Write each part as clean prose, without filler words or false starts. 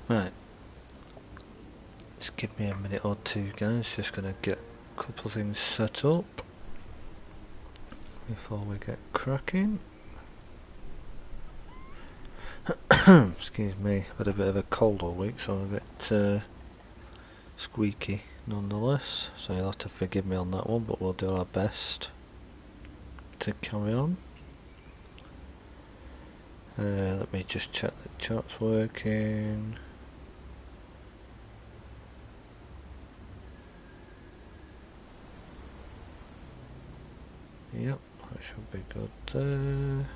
Right, just give me a minute or two, guys. Just gonna get a couple of things set up before we get cracking. Excuse me, I've had a bit of a cold all week, so I'm a bit squeaky nonetheless. So you'll have to forgive me on that one, but we'll do our best to carry on. Let me just check the chat's working. Yep, that should be good there.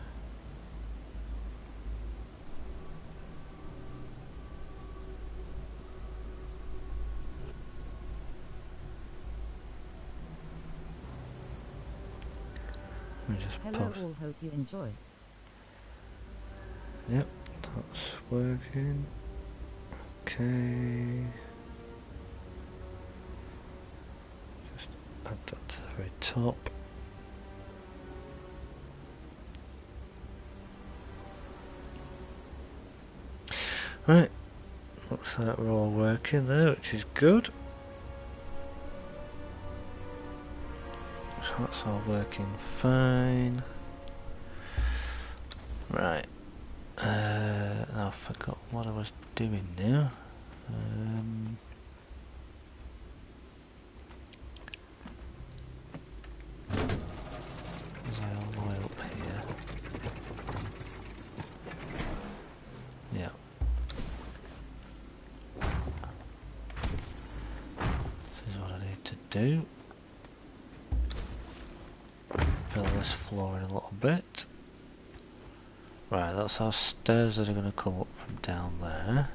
Hello all, hope you enjoy. Yep, that's working. Okay. Just add that to the very top. Right, looks like we're all working there, which is good. So that's all working fine. Right. I forgot what I was doing now. Is I all the way up here? Yeah. This is what I need to do. Fill this floor in a little bit. Right, that's our stairs that are going to come up from down there.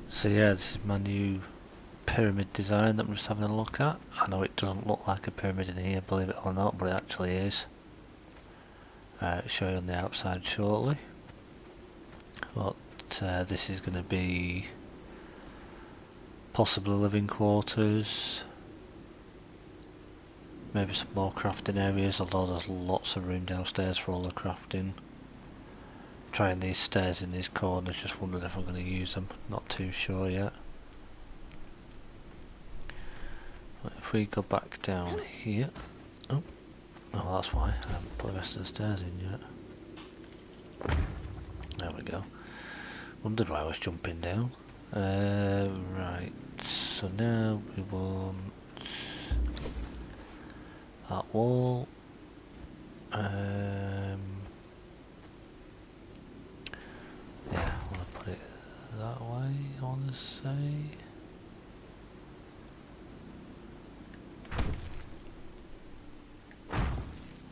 So yeah, this is my new pyramid design that I'm just having a look at. I know it doesn't look like a pyramid in here, believe it or not, but it actually is. I'll show you on the outside shortly. But this is going to be possibly living quarters, maybe some more crafting areas, although there's lots of room downstairs for all the crafting. Trying these stairs in these corners, just wondering if I'm going to use them, not too sure yet. Right, if we go back down here, oh that's why I haven't put the rest of the stairs in yet. There we go. Wondered why I was jumping down. Right, so now we want that wall. Yeah, I want to put it that way, I want to say.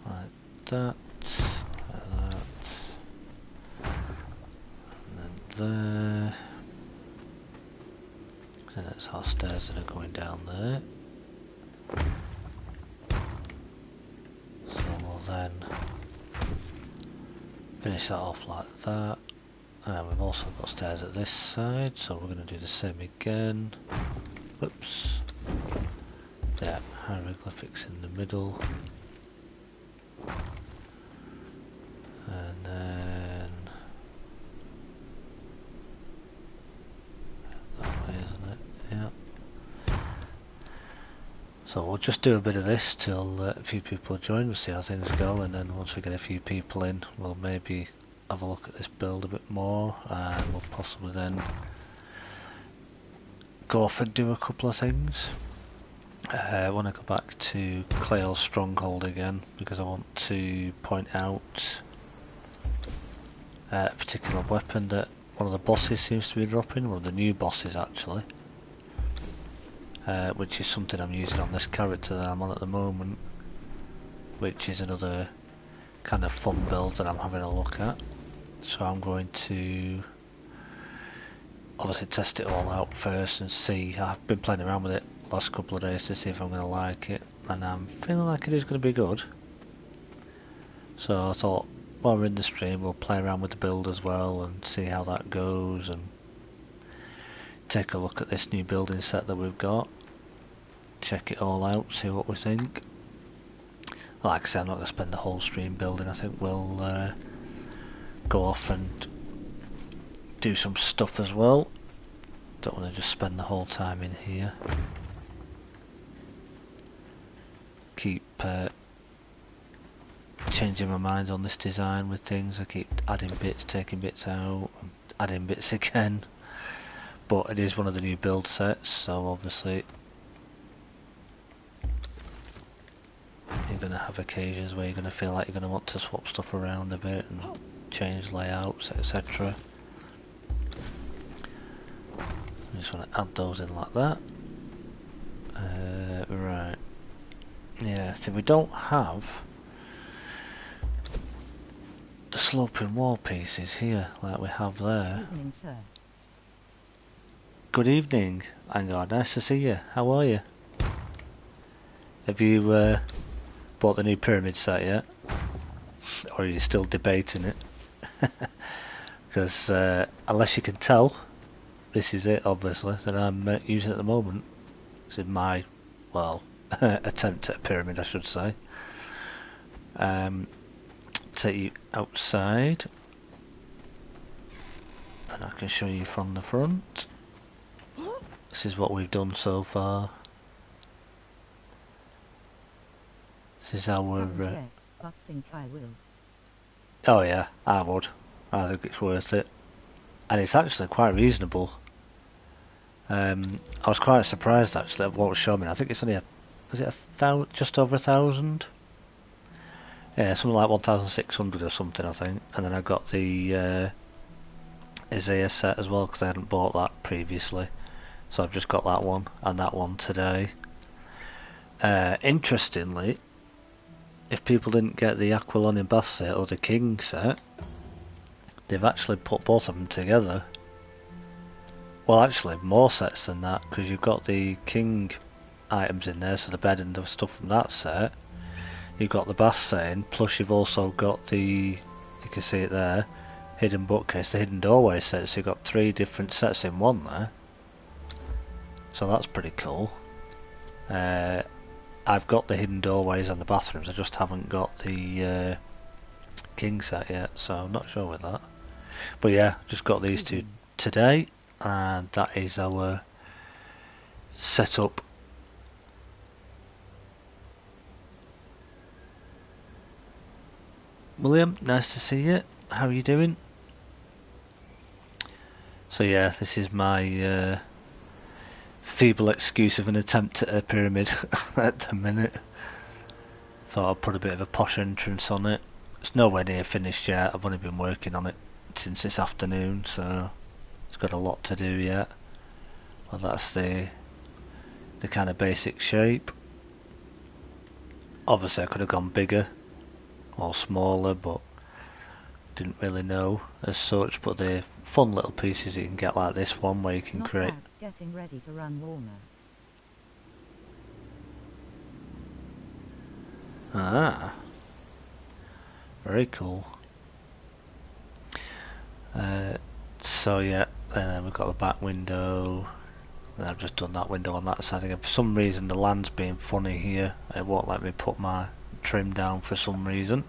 Like that, like that, and then there. So that's our stairs that are going down there. So we'll then finish that off like that. And we've also got stairs at this side, so we're going to do the same again. Whoops. Yeah, hieroglyphics in the middle. And then that way, isn't it? Yeah. So we'll just do a bit of this till a few people join, we'll see how things go, and then once we get a few people in, we'll maybe have a look at this build a bit more, and we'll possibly then go off and do a couple of things. I want to go back to Clail's stronghold again, because I want to point out a particular weapon that one of the bosses seems to be dropping, one of the new bosses actually, which is something I'm using on this character that I'm on at the moment, which is another kind of fun build that I'm having a look at. So I'm going to obviously test it all out first and see. I've been playing around with it the last couple of days to see if I'm going to like it, and I'm feeling like it is going to be good. So I thought while we're in the stream we'll play around with the build as well and see how that goes, and take a look at this new building set that we've got, check it all out, see what we think. Like I said, I'm not going to spend the whole stream building. I think we'll go off and do some stuff as well. Don't want to just spend the whole time in here. Keep changing my mind on this design with things. I keep adding bits, taking bits out, adding bits again. But it is one of the new build sets, so obviously you're going to have occasions where you're going to feel like you're going to want to swap stuff around a bit and change layouts, etc. I just want to add those in like that. Right. Yeah, so we don't have the sloping wall pieces here like we have there. Evening, sir. Good evening, Angard. Nice to see you. How are you? Have you bought the new pyramid set yet? Or are you still debating it? Because unless you can tell, this is it obviously that I'm using at the moment. This is my, well, attempt at a pyramid I should say. Take you outside and I can show you from the front. This is what we've done so far. This is our... Haven't yet, but think I will. Oh yeah, I would. I think it's worth it. And it's actually quite reasonable. I was quite surprised actually at what was showing me. I think it's only just over 1,000? Yeah, something like 1,600 or something I think. And then I got the Isaiah set as well because I hadn't bought that previously. So I've just got that one and that one today. Interestingly, if people didn't get the Aquilonian Bath set or the King set, they've actually put both of them together. Well, actually, more sets than that, because you've got the King items in there, so the bed and the stuff from that set. You've got the Bath set in, plus you've also got the, you can see it there, hidden bookcase, the hidden doorway set, so you've got 3 different sets in one there. So that's pretty cool. I've got the hidden doorways and the bathrooms, I just haven't got the King set yet, so I'm not sure with that. But yeah, just got these two today, and that is our setup. William, nice to see you. How are you doing? So yeah, this is my feeble excuse of an attempt at a pyramid at the minute. Thought I'd put a bit of a posh entrance on it. It's nowhere near finished yet. I've only been working on it since this afternoon, so it's got a lot to do yet. Well, that's the kind of basic shape. Obviously I could have gone bigger or smaller, but didn't really know as such. But they're fun little pieces you can get, like this one where you can Not create. bad, getting ready to run warmer. Ah, very cool. So yeah, then we've got the back window. And I've just done that window on that side again. For some reason the land's being funny here. It won't let me put my trim down for some reason.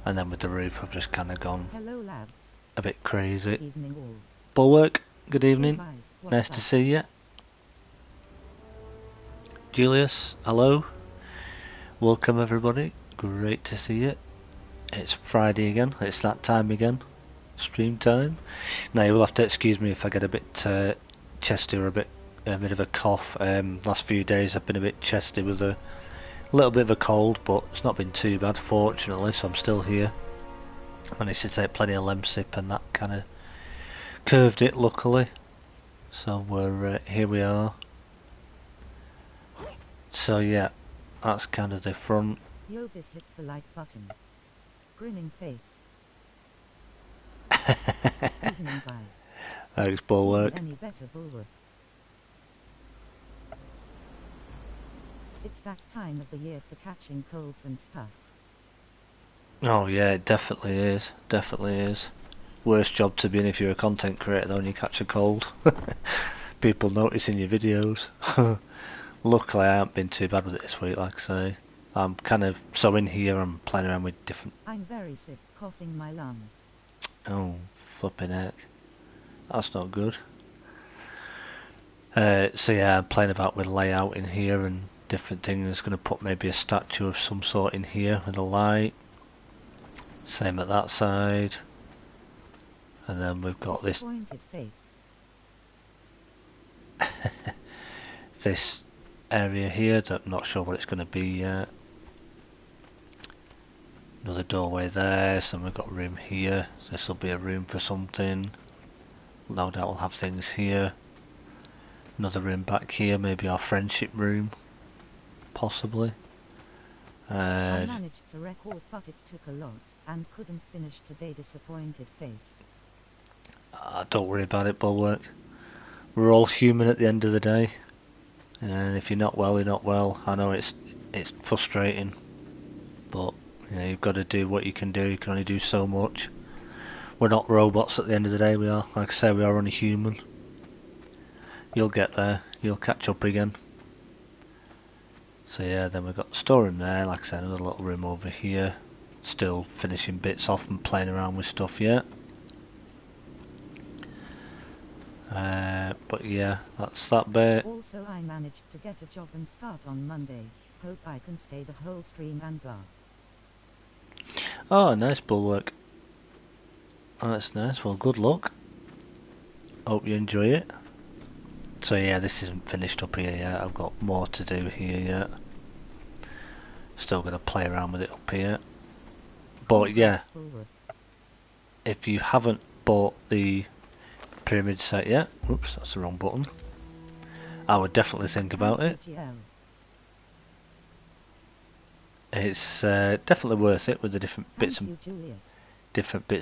And then with the roof I've just kind of gone Hello, lads. a bit crazy. Evening all. Bulwark, good evening. Hey, guys, what's Nice up? to see you. Julius, hello. Welcome everybody. Great to see you. It's Friday again. It's that time again. Stream time. Now you will have to excuse me if I get a bit chesty or a bit of a cough. Last few days I've been a bit chesty with a little bit of a cold, but it's not been too bad fortunately, so I'm still here. Managed to take plenty of Lemsip and that kind of curved it luckily. So we're here we are. So yeah, that's kind of the front. Yobis hit the like button. Grinning face. Evening, guys. Thanks, Bulwark. Any better, Bulwark? It's that time of the year for catching colds and stuff. Oh yeah, it definitely is. Definitely is. Worst job to be in if you're a content creator though and you catch a cold. People noticing your videos. Luckily I haven't been too bad with it this week, like I say. I'm kind of, so in here I'm playing around with different... I'm very sick, coughing my lungs. Oh, flipping heck. That's not good. So yeah, I'm playing about with layout in here and different things. Going to put maybe a statue of some sort in here with a light. Same at that side. And then we've got Disappointed face. this area here that I'm not sure what it's going to be yet. Another doorway there, so we've got a room here. So this will be a room for something. No doubt we'll have things here. Another room back here, maybe our friendship room, possibly. I managed to record, but it took a lot, and couldn't finish today. Disappointed face. Don't worry about it, Bulwark. We're all human at the end of the day. And if you're not well, you're not well. I know it's frustrating, but you know, you've got to do what you can do. You can only do so much. We're not robots at the end of the day. We are, like I say, we are only human. You'll get there. You'll catch up again. So yeah, then we've got the storeroom there. Like I said, another little room over here. Still finishing bits off and playing around with stuff yet. But yeah, that's that bit. Also, I managed to get a job and start on Monday. Hope I can stay the whole stream and go. Oh, nice, Bulwark. Oh, that's nice. Well, good luck. Hope you enjoy it. So yeah, this isn't finished up here yet. I've got more to do here yet. Still going to play around with it up here. But yeah, if you haven't bought the pyramid set yet, oops, that's the wrong button. I would definitely think about it. It's definitely worth it with the different bits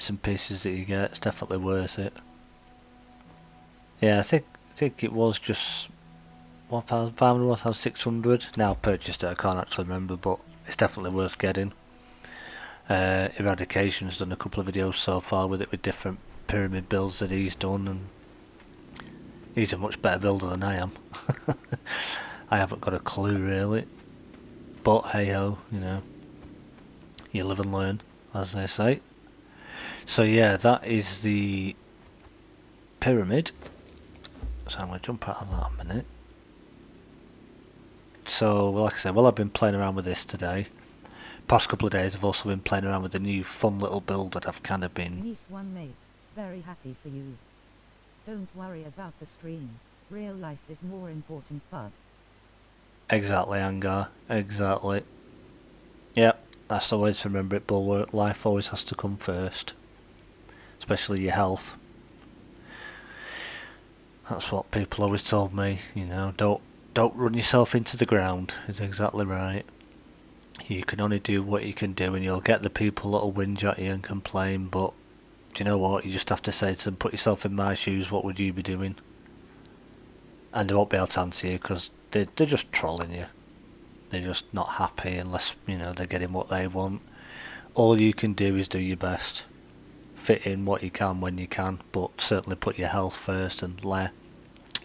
and pieces that you get. It's definitely worth it. Yeah, I think it was just 1,500, 1,600. Now I've purchased it, I can't actually remember, but it's definitely worth getting. Eradication's done a couple of videos so far with it, with different pyramid builds that he's done, and he's a much better builder than I am. I haven't got a clue really, but hey ho, you know, you live and learn, as they say. So yeah, that is the pyramid. So I'm going to jump out of that a minute. So like I said, well, I've been playing around with this today. Past couple of days I've also been playing around with the new fun little build that I've kind of been... Nice one, mate. Very happy for you. Don't worry about the stream. Real life is more important, but... Exactly, Angar. Exactly. Yep, that's the way to remember it, Bulwark. Life always has to come first. Especially your health. That's what people always told me, you know, don't run yourself into the ground. Is exactly right. You can only do what you can do, and you'll get the people that'll whinge at you and complain, but do you know what? You just have to say to them, put yourself in my shoes, what would you be doing? And they won't be able to answer you, because they're just trolling you. They're just not happy unless, you know, they're getting what they want. All you can do is do your best. Fit in what you can when you can, but certainly put your health first, and like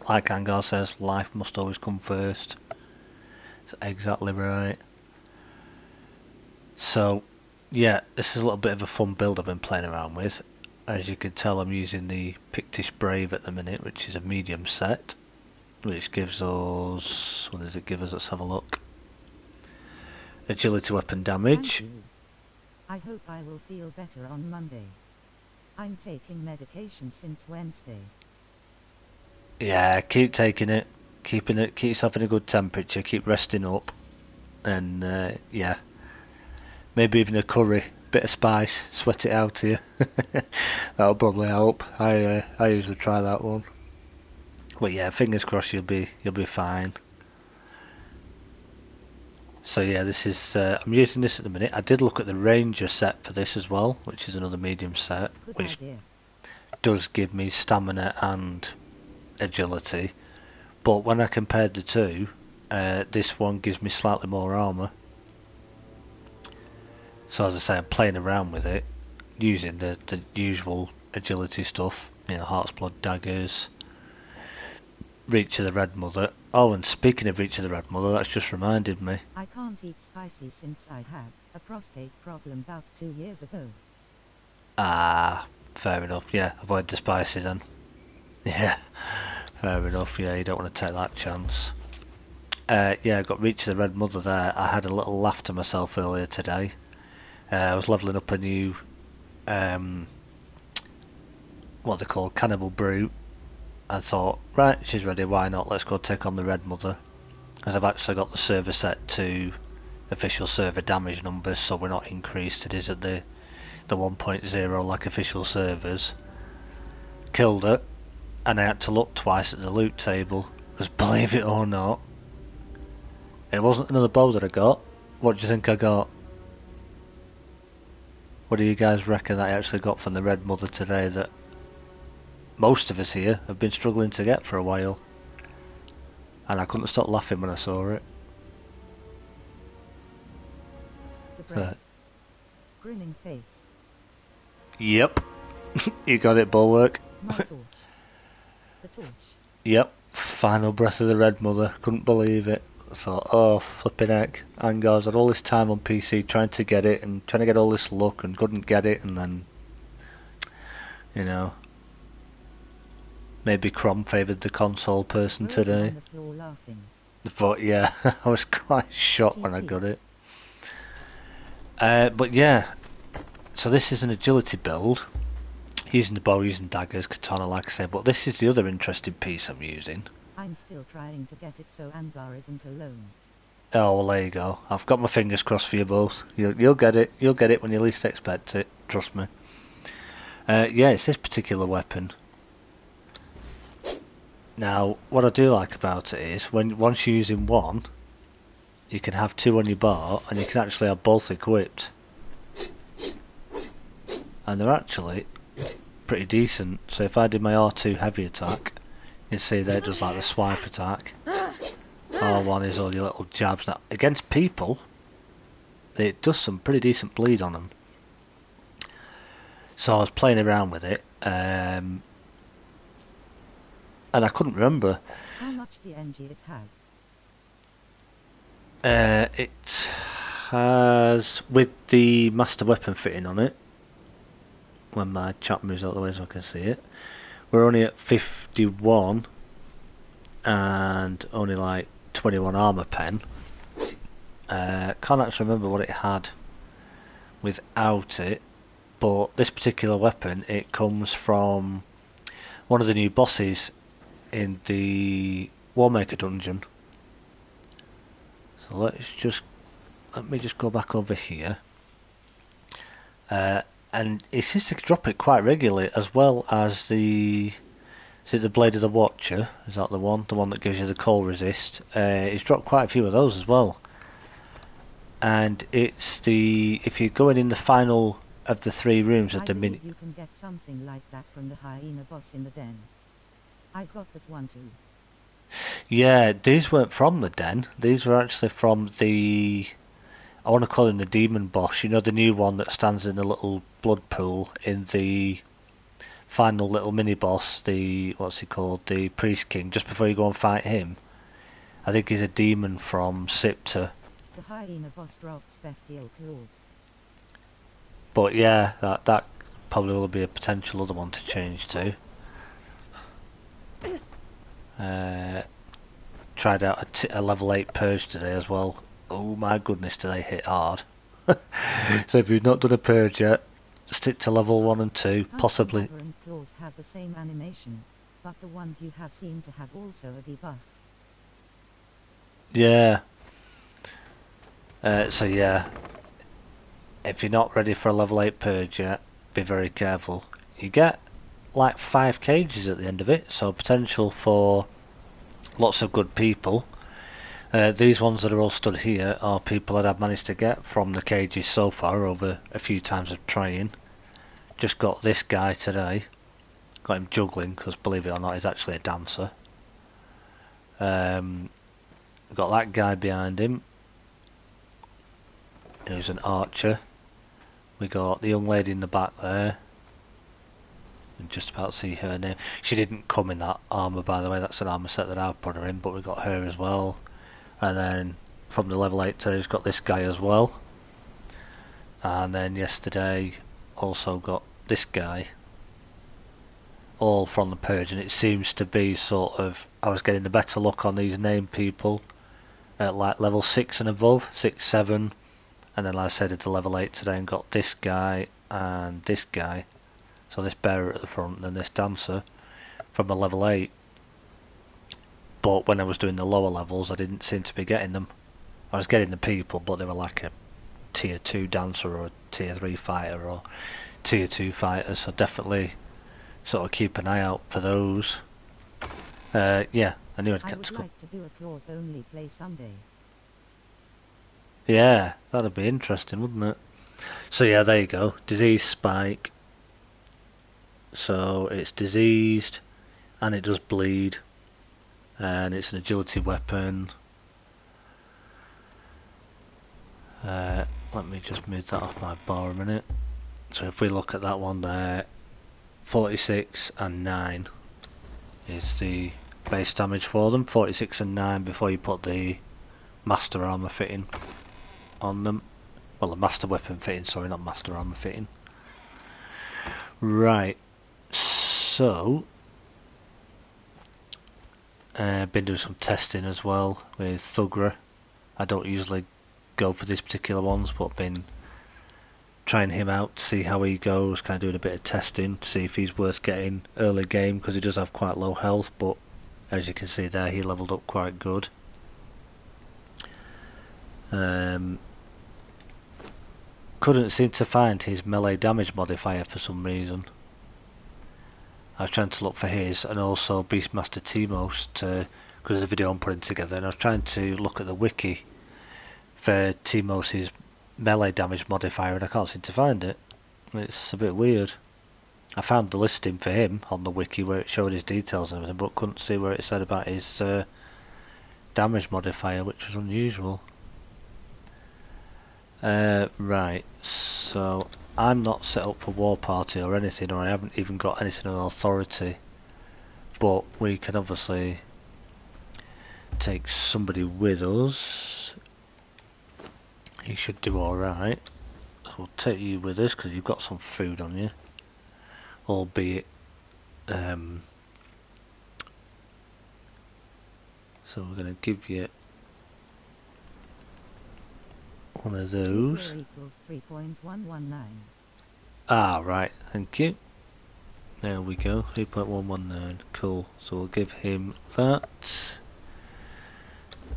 Angar says, life must always come first. That's exactly right. So yeah, this is a little bit of a fun build I've been playing around with. As you can tell, I'm using the Pictish Brave at the minute, which is a medium set, which gives us, what does it give us? Let's have a look. Agility weapon damage. I hope I will feel better on Monday. I'm taking medication since Wednesday. Yeah, keep taking it, keep yourself in a good temperature, keep resting up, and yeah, maybe even a curry, bit of spice, sweat it out to you. That'll probably help. I usually try that one. But yeah, fingers crossed you'll be fine. So yeah, this is I'm using this at the minute. I did look at the Ranger set for this as well, which is another medium set, which does give me stamina and agility. But when I compared the two, this one gives me slightly more armour. So as I say, I'm playing around with it, using the usual agility stuff, you know, Heart's Blood daggers, Reach of the Red Mother. Oh, and speaking of Reach of the Red Mother, that's just reminded me. I can't eat spicy since I had a prostate problem about 2 years ago. Ah, fair enough. Yeah, avoid the spices then. Yeah, fair enough. Yeah, you don't want to take that chance. Yeah, I got Reach of the Red Mother there. I had a little laugh to myself earlier today. I was levelling up a new, what they call Cannibal Brute. I thought, right, she's ready, why not? Let's go take on the Red Mother. Because I've actually got the server set to official server damage numbers, so we're not increased. It is at the 1.0 like official servers. Killed her, and I had to look twice at the loot table, because believe it or not, it wasn't another bow that I got. What do you think I got? What do you guys reckon I actually got from the Red Mother today that most of us here have been struggling to get for a while? And I couldn't stop laughing when I saw it. The breath. Grinning face. Yep. You got it, Bulwark. My torch. The torch. Yep. Final breath of the Red Mother. Couldn't believe it. I thought, oh, flipping heck. And guys, I had all this time on PC trying to get it and trying to get all this luck and couldn't get it, and then, you know, maybe Crom favoured the console person today. On the floor laughing. But yeah, I was quite shocked when I got it. But yeah, so this is an agility build. Using the bow, using daggers, katana like I said, but this is the other interesting piece I'm using. I'm still trying to get it so Anglar isn't alone. Oh, well there you go. I've got my fingers crossed for you both. You'll get it. You'll get it when you least expect it. Trust me. Yeah, it's this particular weapon. Now, what I do like about it is, once you're using one, you can have two on your bar, and you can actually have both equipped. And they're actually pretty decent. So if I did my R2 heavy attack, you see there it does like the swipe attack. R1 is all your little jabs. Now, against people, it does some pretty decent bleed on them. So I was playing around with it, and I couldn't remember. How much DNG it has? It has, with the master weapon fitting on it, when my chat moves out of the way so I can see it, we're only at 51 and only like 21 armor pen. Can't actually remember what it had without it, but this particular weapon, it comes from one of the new bosses in the Warmaker dungeon. So let me just go back over here, and it seems to drop it quite regularly, as well as is it the Blade of the Watcher? Is that the one that gives you the coal resist? It's dropped quite a few of those as well. And it's if you're going in the final of the 3 rooms of the mini. You can get something like that from the hyena boss in the den. I got that one too. Yeah, these weren't from the den. These were actually from the, I want to call him the demon boss. You know, the new one that stands in the little blood pool in the final little mini boss. The, what's he called? The Priest King. Just before you go and fight him, I think he's a demon from Sipta. The hyena boss drops bestial claws. But yeah, that probably will be a potential other one to change to. Tried out a level 8 purge today as well. Oh my goodness, do they hit hard. So if you've not done a purge yet, stick to level 1 and 2, possibly. However, and claws have the same animation, but the ones you have seem to have also a debuff. Yeah. So yeah, if you're not ready for a level 8 purge yet, be very careful. You get like 5 cages at the end of it, so potential for lots of good people. These ones that are all stood here are people that I've managed to get from the cages so far over a few times of trying. Just got this guy today. Got him juggling because, believe it or not, he's actually a dancer. Got that guy behind him, who's an archer. We got the young lady in the back there. And just about to see her name. She didn't come in that armour, by the way. That's an armour set that I've put her in, but we got her as well. And then from the level 8 today, we've got this guy as well. And then yesterday, also got this guy. all from the purge, and it seems to be sort of, I was getting a better look on these named people at like level 6 and above, 6, 7, and then like I said, at the level 8 today and got this guy and this guy, so this bearer at the front and then this dancer from a level 8, but when I was doing the lower levels I didn't seem to be getting them. I was getting the people, but they were like a tier 2 dancer or a tier 3 fighter or tier 2 fighter, so definitely sort of keep an eye out for those. Yeah, I knew I'd I get would to like to do a claws only play someday. Yeah, that'd be interesting, wouldn't it? So yeah, there you go. Disease spike. So it's diseased and it does bleed, and it's an agility weapon. Let me just move that off my bar a minute. So if we look at that one there, 46 and 9 is the base damage for them. 46 and 9 before you put the master armor fitting on them. Well, the master weapon fitting, sorry, not master armor fitting. Right, so been doing some testing as well with Thugra. I don't usually go for these particular ones, but been trying him out to see how he goes, kind of doing a bit of testing to see if he's worth getting early game, because he does have quite low health, but as you can see there, he leveled up quite good. Couldn't seem to find his melee damage modifier for some reason. I was trying to look for his, and also Beastmaster Timos, because there's a video I'm putting together, and I was trying to look at the wiki for Timos' melee damage modifier, and I can't seem to find it. It's a bit weird. I found the listing for him on the wiki where it showed his details and everything, but couldn't see where it said about his damage modifier, which was unusual. Right, so I'm not set up for War Party or anything, or I haven't even got anything on Authority, but we can obviously take somebody with us. He should do alright. So we'll take you with us because you've got some food on you, albeit so we're going to give you one of those. Equals 3.119. Ah, right, thank you. There we go, 3.119, cool. So we'll give him that.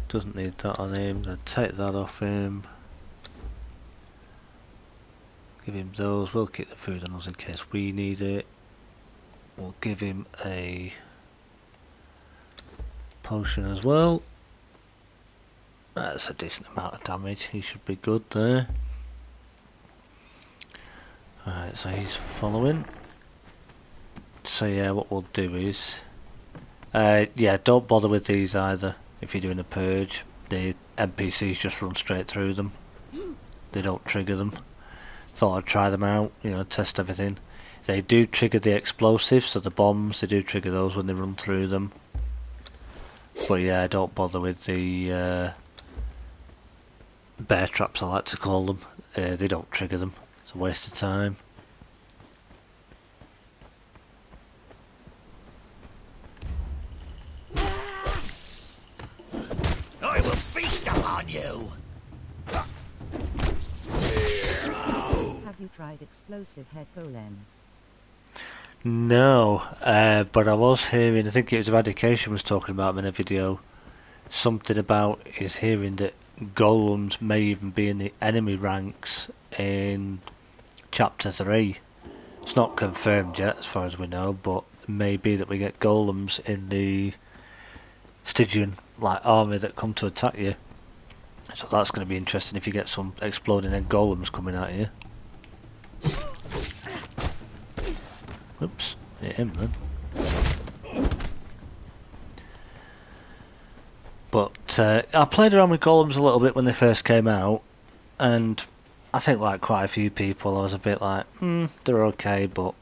Doesn't need that on him, I'll take that off him. Give him those, we'll keep the food on us in case we need it. We'll give him a potion as well. That's a decent amount of damage, he should be good there. Alright, so he's following. So yeah, what we'll do is, yeah, don't bother with these either if you're doing a purge. The NPCs just run straight through them. They don't trigger them. Thought I'd try them out, you know, test everything. They do trigger the explosives, so the bombs, they do trigger those when they run through them. But yeah, don't bother with the bear traps, I like to call them. They don't trigger them. It's a waste of time. I will feast upon you! Have you tried explosive head golems? No, but I was hearing, I think it was Eradication was talking about them in a video, something about is hearing that golems may even be in the enemy ranks in chapter 3. It's not confirmed yet as far as we know, but it may be that we get golems in the Stygian like army that come to attack you. So that's going to be interesting if you get some exploding then golems coming at you. Oops, hit him then. But I played around with golems a little bit when they first came out, and I think like quite a few people I was a bit like, they're okay, but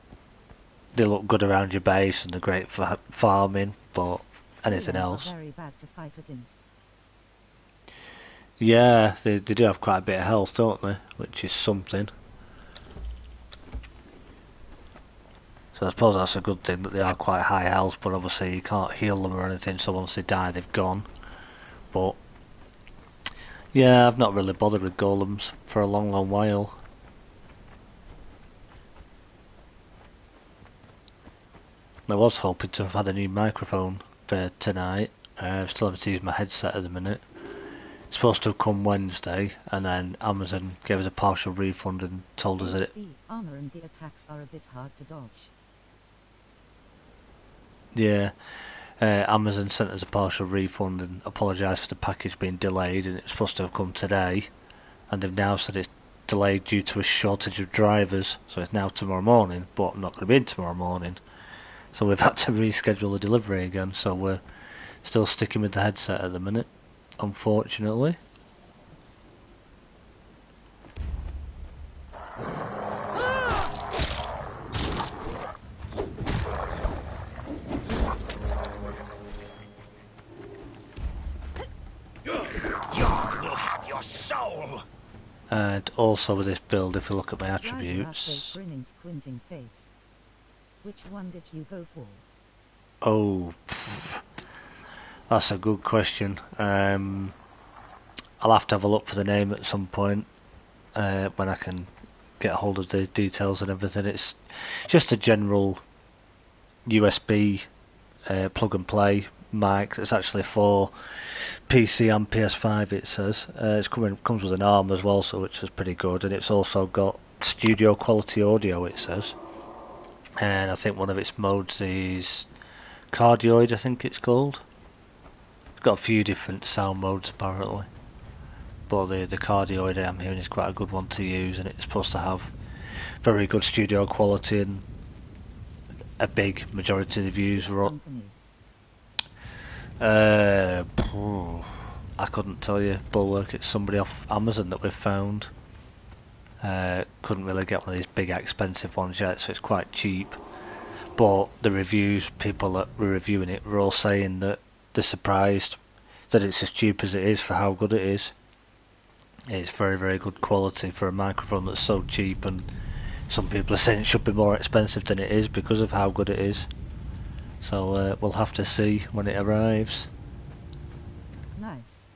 they look good around your base and they're great for farming, but anything Golems else. are very bad to fight against. Yeah, they do have quite a bit of health, don't they? Which is something. So I suppose that's a good thing that they are quite high health, but obviously you can't heal them or anything, so once they die they've gone. But yeah, I've not really bothered with golems for a long while. I was hoping to have had a new microphone for tonight. Still having to use my headset at the minute. It's supposed to have come Wednesday, and then Amazon gave us a partial refund and told us that The armor and the attacks are a bit hard to dodge. Amazon sent us a partial refund and apologised for the package being delayed, and it's supposed to have come today, and they've now said it's delayed due to a shortage of drivers, so it's now tomorrow morning, but I'm not going to be in tomorrow morning. So we've had to reschedule the delivery again, so we're still sticking with the headset at the minute, unfortunately. Yarg will have your soul. And also with this build, if you look at my Why attributes... do you have a grinning, squinting face? Which one did you go for? Oh, that's a good question. I'll have to have a look for the name at some point when I can get hold of the details and everything. It's just a general USB plug and play mic. It's actually for PC and PS5. It says comes with an arm as well, so which is pretty good, and it's also got studio quality audio. It says, and I think one of its modes is cardioid, I think it's called. It's got a few different sound modes apparently, but the cardioid I'm hearing is quite a good one to use, and it's supposed to have very good studio quality, and a big majority of the views were up. I couldn't tell you. Bulwark, it's somebody off Amazon that we've found. Couldn't really get one of these big expensive ones yet, so it's quite cheap. But the reviews, people that were reviewing it were all saying that they're surprised that it's as cheap as it is for how good it is. It's very good quality for a microphone that's so cheap, and some people are saying it should be more expensive than it is because of how good it is. So we'll have to see when it arrives. Nice.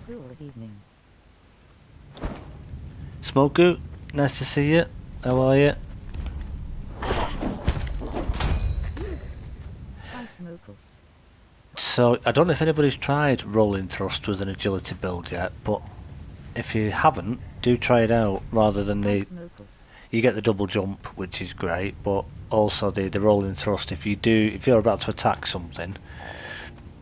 Good evening. Smoku, nice to see you. How are you? Hi, Smokers. So, I don't know if anybody's tried rolling thrust with an agility build yet, but if you haven't, do try it out rather than Hi, the... Smokers. You get the double jump, which is great, but also the rolling thrust. If you're about to attack something,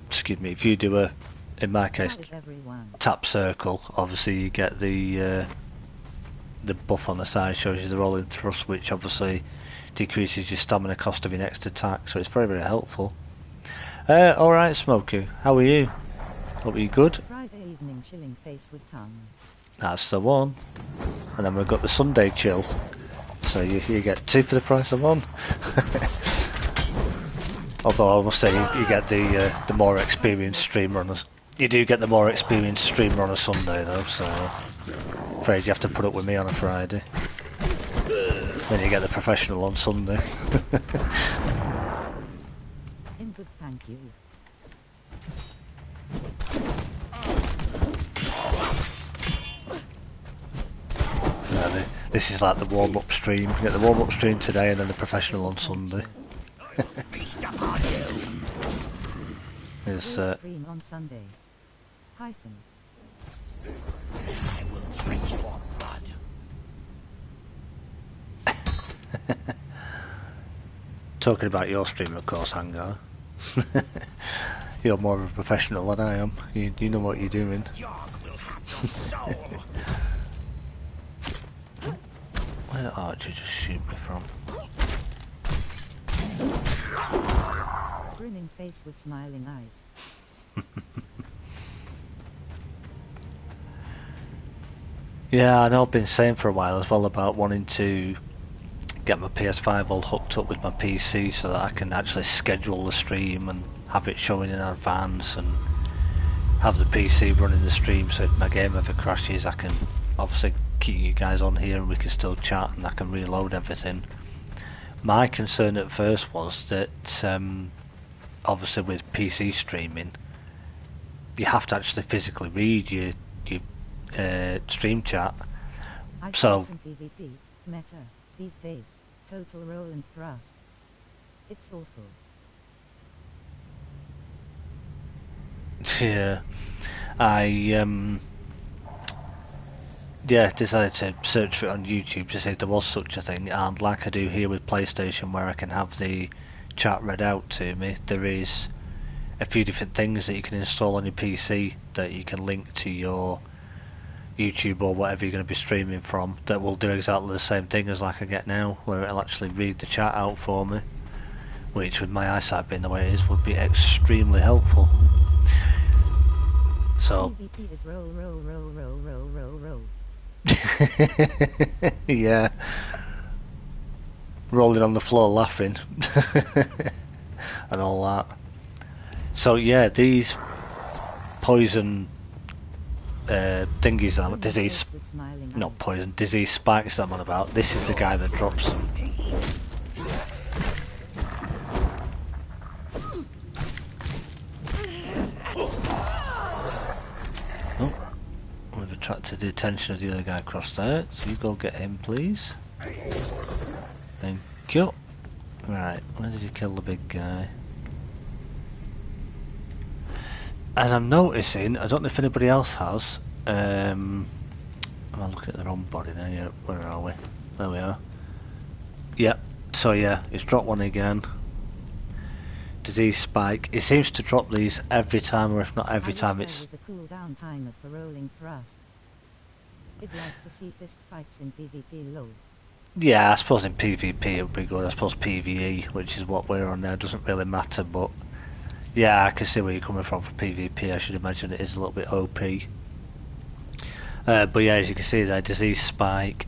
excuse me, if you do a, in my case, How is everyone? tap circle, obviously you get the buff on the side, shows you the rolling thrust, which obviously decreases your stamina cost of your next attack, so it's very helpful. Alright Smokey, how are you? Hope you're good. Friday evening chilling face with tongue. That's the one. And then we've got the Sunday chill, so you get two for the price of one. Although I must say you get the more experienced streamer on you do get the more experienced streamer on a Sunday though, so afraid you have to put up with me on a Friday. Then you get the professional on Sunday. In good, thank you. Yeah, this is like the warm-up stream. You get the warm-up stream today and then the professional on Sunday. Feast upon you. Is Stream on Sunday. Hyphen. I will drink your blood. talking about your stream, of course, Hangar. You're more of a professional than I am. You know what you're doing. Yarg will have your soul. Where did Archer just shoot me from? Grinning face with smiling eyes. Yeah, I know I've been saying for a while as well about wanting to get my PS5 all hooked up with my PC so that I can actually schedule the stream and have it showing in advance and have the PC running the stream, so if my game ever crashes I can obviously keep you guys on here and we can still chat and I can reload everything. My concern at first was that obviously with PC streaming you have to actually physically read your stream chat. I So some PvP, meta, these days, total roll and thrust. It's awful. yeah, I decided to search for it on YouTube to see if there was such a thing, and like I do here with PlayStation where I can have the chat read out to me, there is a few different things that you can install on your PC that you can link to your YouTube or whatever you're going to be streaming from that will do exactly the same thing as like I get now, where it'll actually read the chat out for me, which with my eyesight being the way it is would be extremely helpful. So PvP is roll, roll, roll, roll, roll, roll, roll. yeah, rolling on the floor laughing and all that. So yeah, these poison thingies that disease, not poison, disease spikes that I'm on about. This is the guy that drops them. Oh, we've attracted the attention of the other guy across there, so you go get him please. Thank you. Right, where did you kill the big guy? And I'm noticing, I don't know if anybody else has, am I looking at the wrong body now? Yeah, where are we? There we are. Yep, so yeah, it's dropped one again. Disease spike. It seems to drop these every time, or if not every time it's... There was a cooldown timer for rolling thrust. I'd like to see fist fights in PvP low. Yeah, I suppose in PvP it would be good. I suppose PvE, which is what we're on now, doesn't really matter, but... Yeah, I can see where you're coming from for PvP. I should imagine it is a little bit OP. But yeah, as you can see there, disease spike.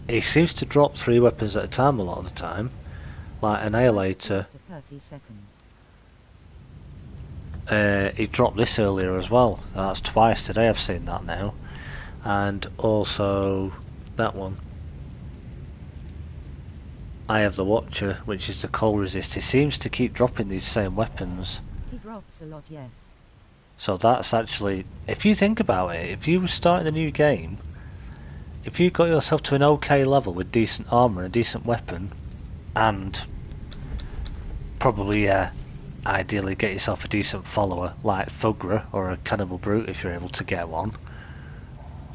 It seems to drop 3 weapons at a time a lot of the time. Like Annihilator. He dropped this earlier as well. That's twice today I've seen that now. And also that one. I have the Watcher, which is the cold resist. He seems to keep dropping these same weapons. He drops a lot, yes. So that's actually, if you think about it, if you were starting a new game, if you got yourself to an okay level with decent armour and a decent weapon, and probably ideally get yourself a decent follower like Thugra or a Cannibal Brute if you're able to get one,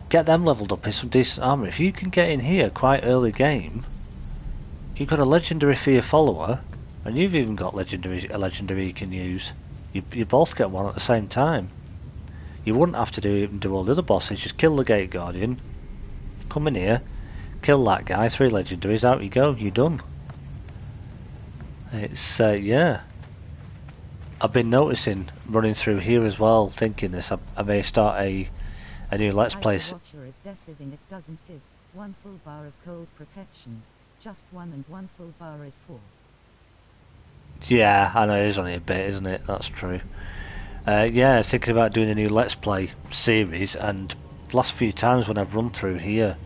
get them leveled up in some decent armour. If you can get in here quite early game, you've got a legendary for your follower, and you've even got a legendary you can use. You both get one at the same time. You wouldn't have to even do all the other bosses, just kill the Gate Guardian, come in here, kill that guy, 3 legendaries, out you go, you're done. It's, yeah. I've been noticing, running through here as well, thinking this, I may start a new Let's Play. Watcher is deceiving, it doesn't give 1 full bar of cold protection. Just 1 and 1 full bar is 4. Yeah, I know, it is only a bit, isn't it? That's true. Yeah, I was thinking about doing a new Let's Play series, and last few times when I've run through here,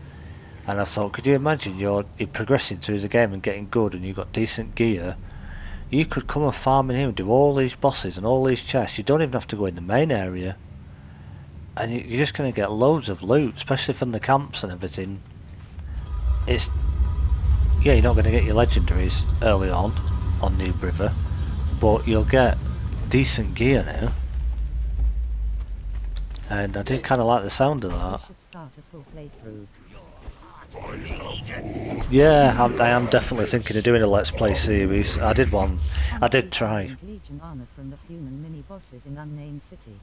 and I thought, could you imagine you're progressing through the game and getting good, and you've got decent gear, you could come and farm in here and do all these bosses and all these chests. You don't even have to go in the main area, and you're just going to get loads of loot, especially from the camps and everything. It's... Yeah, you're not going to get your legendaries early on New River, but you'll get decent gear now. And I did kind of like the sound of that. Should start a full playthrough. Yeah, I am definitely thinking of doing a Let's Play series. I did try. Legion armor from the human mini bosses in Unnamed City.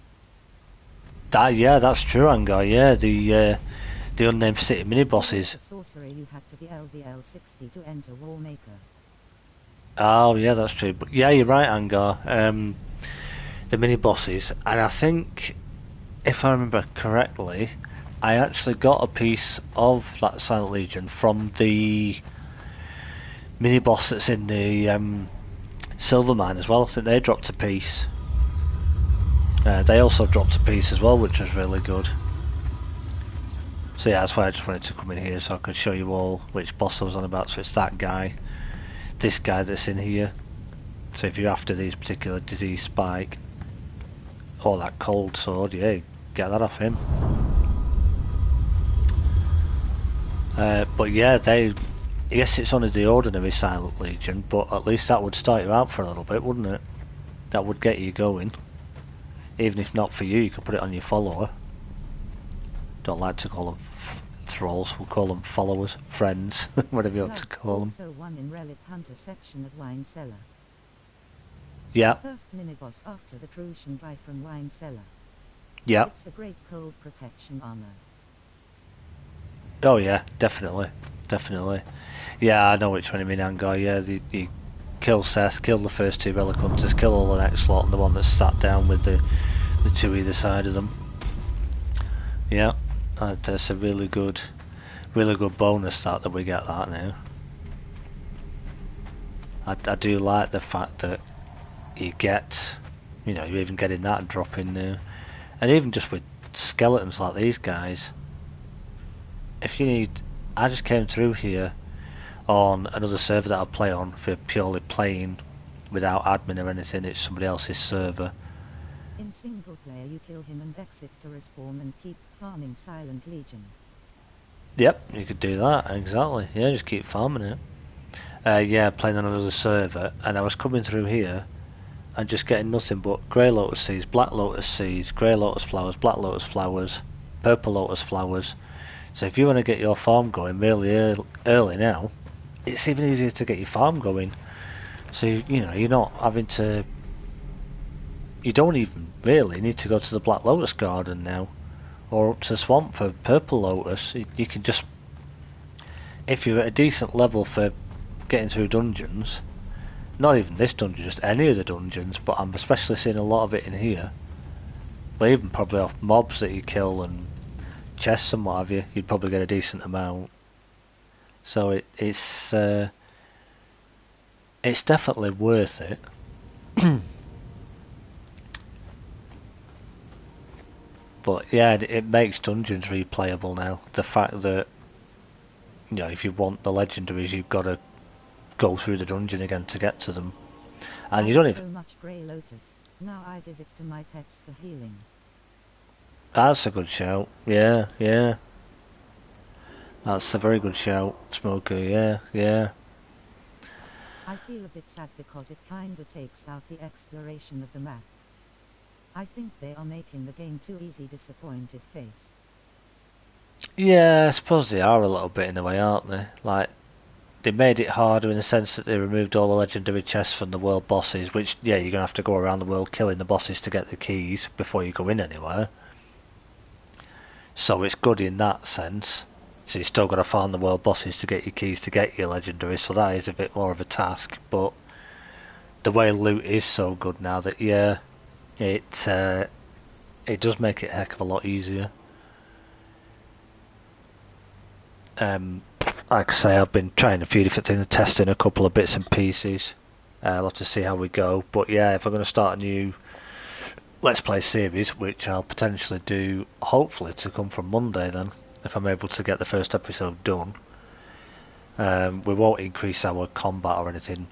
Yeah, that's true, Angar. Yeah, the Unnamed City mini bosses. Sorcerer, you had to be LVL 60 to enter Warmaker. Oh yeah, that's true. But yeah, you're right, Angar. The mini bosses, and I think, if I remember correctly, I actually got a piece of that Silent Legion from the mini boss that's in the Silver Mine as well. I think they dropped a piece. They also dropped a piece as well, which was really good. So yeah, that's why I just wanted to come in here so I could show you all which boss I was on about. So it's that guy, this guy that's in here. So if you're after these particular disease spike, or that cold sword, yeah, get that off him. But yeah, yes, it's only the ordinary Silent Legion, but at least that would start you out for a little bit, wouldn't it? That would get you going. Even if not for you, you could put it on your follower. Don't like to call them thralls, we'll call them followers, friends, whatever you want to call them. Also one in Relic Hunter section of Wine Cellar. Yeah. First mini-boss after the Crucian guy from Wine Cellar. Yeah. It's a great cold protection armor. Oh yeah, definitely. Definitely. Yeah, I know which one you mean, Angar. Yeah, you kill Seth, kill the first two Relic Hunters, kill all the next lot, and the one that's sat down with the two either side of them. Yeah, that's a really good bonus that we get that now. I do like the fact that you get, you know, you're even getting that drop in now. And even just with skeletons like these guys, if you need, I just came through here on another server that I play on for purely playing without admin or anything. It's somebody else's server. In single player you kill him and exit to respawn and keep farming Silent Legion. Yep, you could do that, exactly. Yeah, just keep farming it. Yeah, playing on another server, and I was coming through here and just getting nothing but grey lotus seeds, black lotus seeds, grey lotus flowers, black lotus flowers, purple lotus flowers. So if you want to get your farm going really early now, it's even easier to get your farm going. So you know, you're not having to, you don't even really need to go to the black lotus garden now or up to swamp for purple lotus. You can just, if you're at a decent level for getting through dungeons, not even this dungeon, just any of the dungeons, but I'm especially seeing a lot of it in here, but even probably off mobs that you kill and chests and what have you, you'd probably get a decent amount. So it's definitely worth it. But yeah, it makes dungeons replayable now. The fact that, you know, if you want the legendaries, you've got to go through the dungeon again to get to them, and you don't even. So much grey lotus. Now I give it to my pets for healing. That's a good shout. Yeah, yeah. That's a very good shout, Smoker. Yeah, yeah. I feel a bit sad because it kinda takes out the exploration of the map. I think they are making the game too easy. Disappointed face. Yeah, I suppose they are a little bit in a way, aren't they? Like, they made it harder in the sense that they removed all the legendary chests from the world bosses, which, yeah, you're going to have to go around the world killing the bosses to get the keys before you go in anywhere. So it's good in that sense. So you still got to farm the world bosses to get your keys to get your legendary, so that is a bit more of a task. But the way loot is so good now that, yeah, it does make it a heck of a lot easier. Like I say, I've been trying a few different things, testing a couple of bits and pieces. I'll have to see how we go. But yeah, if I'm going to start a new Let's Play series, which I'll potentially do, hopefully to come from Monday then, if I'm able to get the first episode done. We won't increase our combat or anything,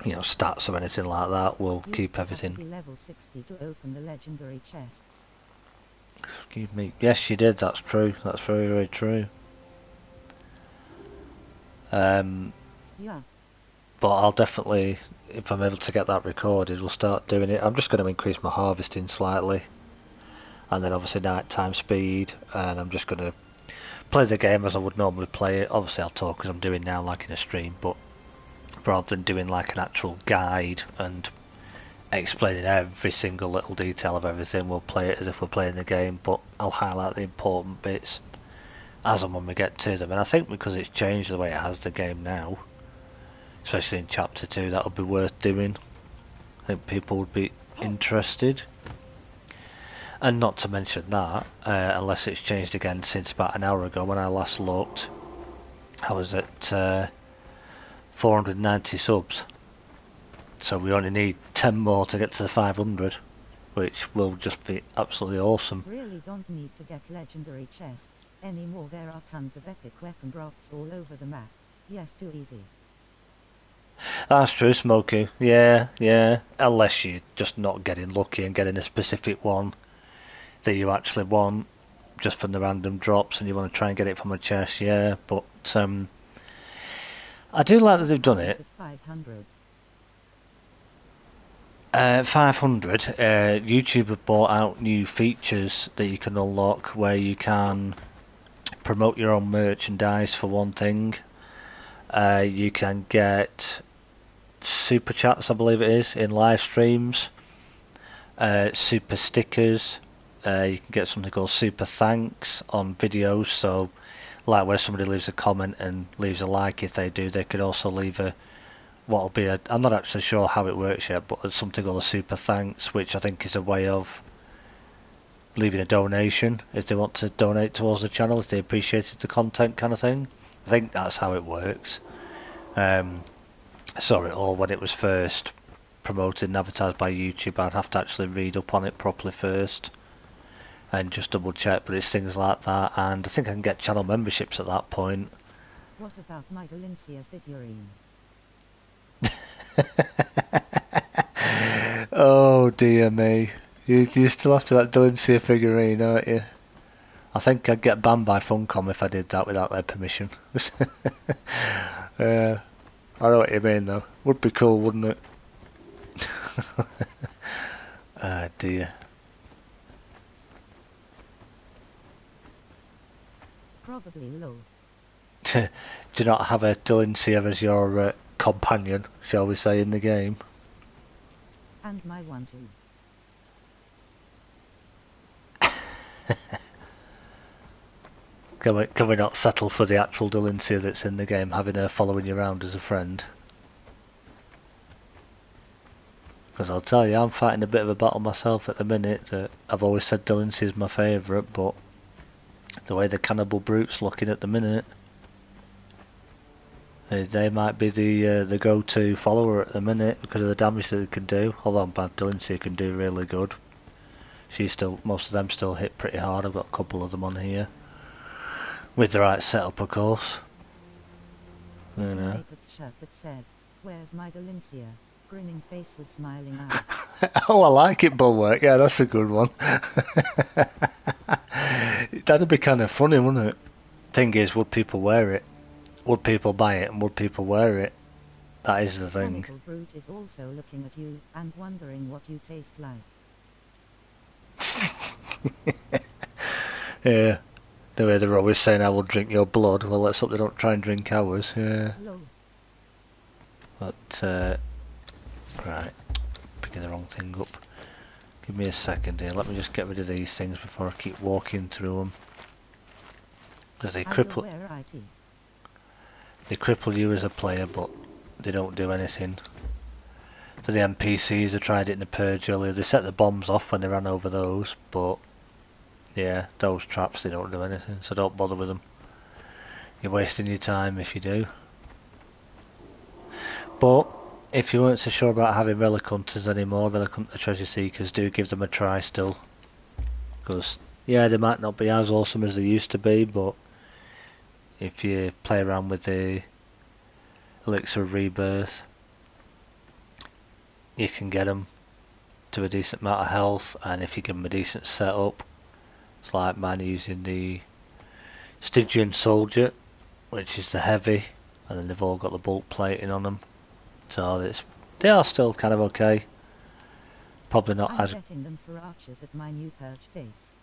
you know, stats or anything like that. We'll keep everything. Be level 60 to open the legendary chests. Excuse me. Yes, she did. That's true. That's very, very true. Yeah. But I'll definitely, if I'm able to get that recorded, we'll start doing it. I'm just going to increase my harvesting slightly, and then obviously nighttime speed, and I'm just going to play the game as I would normally play it. Obviously I'll talk as I'm doing now, like in a stream, but rather than doing like an actual guide and explaining every single little detail of everything, we'll play it as if we're playing the game, but I'll highlight the important bits as and when we get to them. And I think because it's changed the way it has the game now, especially in chapter 2, that would be worth doing. I think people would be interested. And not to mention that, unless it's changed again since about an hour ago when I last looked, I was at 490 subs. So we only need 10 more to get to the 500. which will just be absolutely awesome. Really don't need to get legendary chests anymore. There are tons of epic weapon drops all over the map. Yes, too easy. That's true, Smokey. Yeah, yeah. Unless you're just not getting lucky and getting a specific one that you actually want just from the random drops and you want to try and get it from a chest, yeah. But I do like that they've done it. 500. 500. YouTube have brought out new features that you can unlock where you can promote your own merchandise for one thing. You can get super chats, I believe it is, in live streams. Super stickers. You can get something called super thanks on videos. So, like where somebody leaves a comment and leaves a like, if they do, they could also leave a what'll be a. I'm not actually sure how it works yet, but it's something called a super thanks, which I think is a way of leaving a donation if they want to donate towards the channel, if they appreciated the content, kind of thing. I think that's how it works. I saw it all when it was first promoted and advertised by YouTube. I'd have to actually read up on it properly first and just double check, but it's things like that, and I think I can get channel memberships at that point. What about my Valencia figurine? Oh dear me. You still after that Valencia figurine, aren't you? I think I'd get banned by Funcom if I did that without their permission. I know what you mean though. Would be cool, wouldn't it? Ah dear. Probably low. Do you not have a Valencia as your companion, shall we say, in the game? And my one too. Can we not settle for the actual Valencia that's in the game, having her following you around as a friend? Because I'll tell you, I'm fighting a bit of a battle myself at the minute. That I've always said Valencia is my favourite, but the way the Cannibal Brute's looking at the minute, they might be the go-to follower at the minute because of the damage that they can do. Although Bad Valencia can do really good. Most of them still hit pretty hard. I've got a couple of them on here. With the right setup, of course. You know. Make a shirt that says, "Where's my Valencia?" Grinning face with smiling eyes. Oh, I like it, Bulwark. Yeah, that's a good one. That'd be kind of funny, wouldn't it? Thing is, would people wear it? Would people buy it, and would people wear it? That is the thing. Cannibal Brute is also looking at you and wondering what you taste like. Yeah. The way they're always saying, "I will drink your blood." Well, let's hope they don't try and drink ours. Yeah. Low. But right, picking the wrong thing up. Give me a second here. Let me just get rid of these things before I keep walking through them. Because they cripple you as a player, but they don't do anything. For the NPCs, I tried it in the Purge earlier. They set the bombs off when they ran over those, but yeah, those traps, they don't do anything, so don't bother with them. You're wasting your time if you do. But if you weren't so sure about having Relic Hunters anymore, Relic Hunter Treasure Seekers, do give them a try still. Because, yeah, they might not be as awesome as they used to be, but if you play around with the Elixir of Rebirth, you can get them to a decent amount of health, and if you give them a decent setup, it's like mine using the Stygian Soldier, which is the heavy, and then they've all got the bulk plating on them. So they are still kind of okay. Probably not I'm as... getting them for archers at my new Purge base.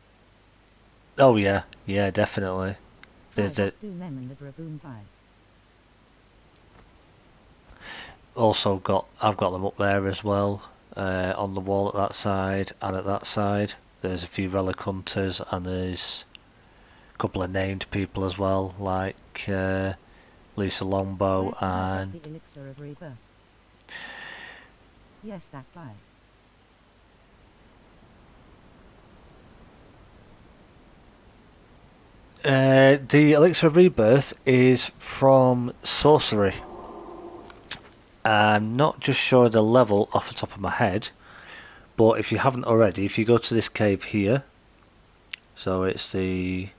Oh yeah, yeah, definitely. Do them in the Dragoon vibe. I've got them up there as well, on the wall at that side and at that side. There's a few Relic Hunters and there's a couple of named people as well, like Lisa Longbow and... The Elixir of Rebirth. Yes, that guy. The Elixir of Rebirth is from Sorcery. I'm not just sure of the level off the top of my head, But if you haven't already, if you go to this cave here, so it's the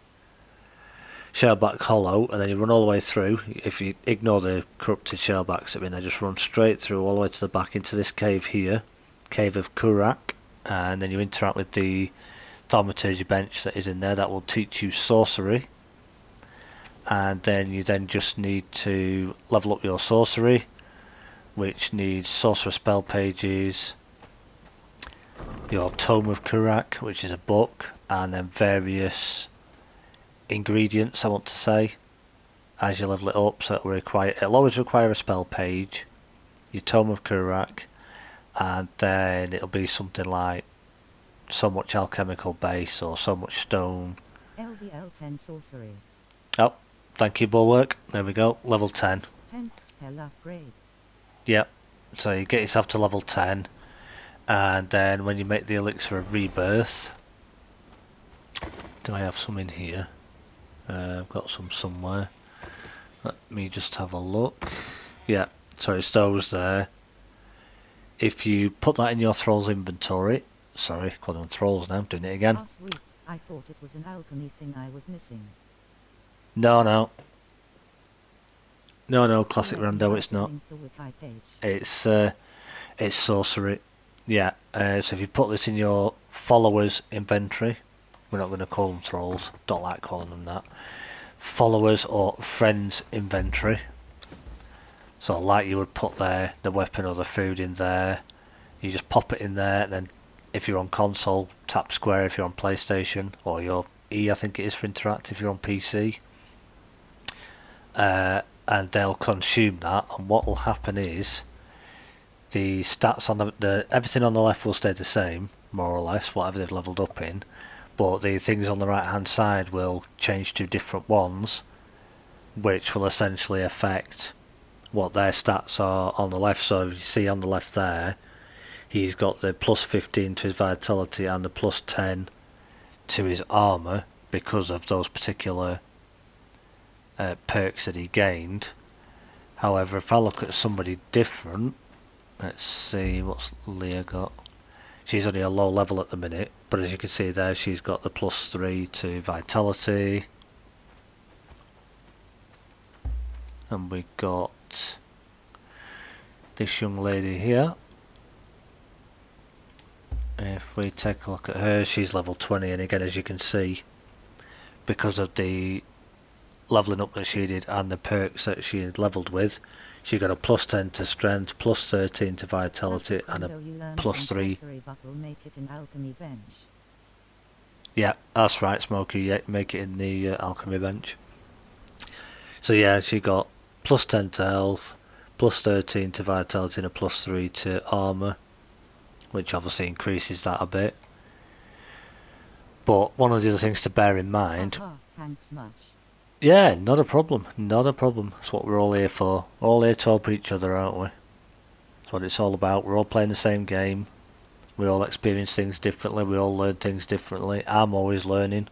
Shellback Hollow, and then you run all the way through. If you ignore the corrupted shellbacks, I mean, they just run straight through all the way to the back into this cave here, Cave of Kurak, and then you interact with the thaumaturgy bench that is in there. That will teach you sorcery, and then you just need to level up your sorcery, which needs sorcerer spell pages, your Tome of Kurak, which is a book, and then various ingredients, I want to say, as you level it up. So it'll always require a spell page, your Tome of Kurak, and then it'll be something like so much alchemical base or so much stone. LVL 10 sorcery. Oh, thank you, Bulwark. There we go, level 10. 10th spell upgrade. Yep, so you get yourself to level 10, and then when you make the elixir of rebirth, do I have some in here? I've got some somewhere. Let me just have a look. Yeah, so it's those there. If you put that in your thrall's inventory, sorry, calling them thralls now, I'm doing it again. Oh sweet, I thought it was an alchemy thing I was missing. No, classic rando, it's not. The wiki It's page. sorcery. Yeah, so if you put this in your followers inventory, we're not going to call them thralls, don't like calling them that. Followers or friends inventory. So like you would put the weapon or the food in there, you just pop it in there, and then if you're on console, tap square if you're on PlayStation, or your E I think it is for interact if you're on PC. And they'll consume that, and what will happen is the stats on the everything on the left will stay the same, more or less, whatever they've leveled up in, but the things on the right hand side will change to different ones, which will essentially affect what their stats are on the left. So you see on the left there, he's got the plus 15 to his vitality and the plus 10 to his armour because of those particular perks that he gained. However, if I look at somebody different, let's see, what's Leah got? She's only a low level at the minute, but as you can see there, she's got the plus 3 to vitality. And we got this young lady here. If we take a look at her, she's level 20, and again, as you can see, because of the leveling up that she did and the perks that she had levelled with, she got a plus 10 to strength, plus 13 to vitality, and a plus 3. But will make it in alchemy bench. Yeah, that's right, Smokey. Yeah, make it in the alchemy bench. So yeah, she got plus 10 to health, plus 13 to vitality, and a plus 3 to armour, which obviously increases that a bit. But one of the other things to bear in mind... Thanks much. Yeah, not a problem, not a problem. That's what we're all here for. All here to help each other, aren't we? That's what it's all about. We're all playing the same game. We all experience things differently. We all learn things differently. I'm always learning.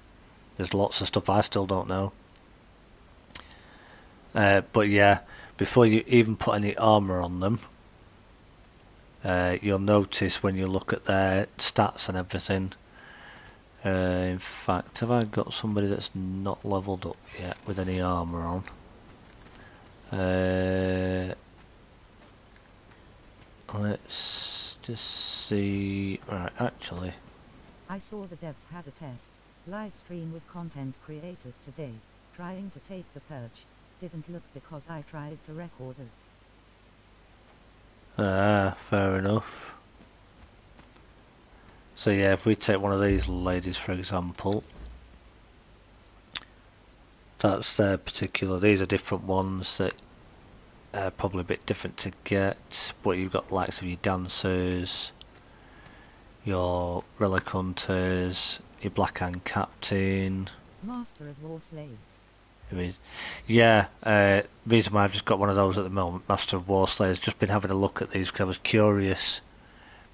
There's lots of stuff I still don't know. But yeah, before you even put any armour on them, you'll notice when you look at their stats and everything. In fact, have I got somebody that's not levelled up yet with any armour on? Let's just see. Right, actually, I saw the devs had a test live stream with content creators today, trying to take the perch. Didn't look because I tried to record us. fair enough. So yeah, if we take one of these ladies for example, that's their particular, these are different ones that are probably a bit different to get, but you've got the likes of your dancers, your relic hunters, your black hand captain. Master of War Slaves. Yeah, reason why I've just got one of those at the moment, Master of War Slayers. Just been having a look at these because I was curious,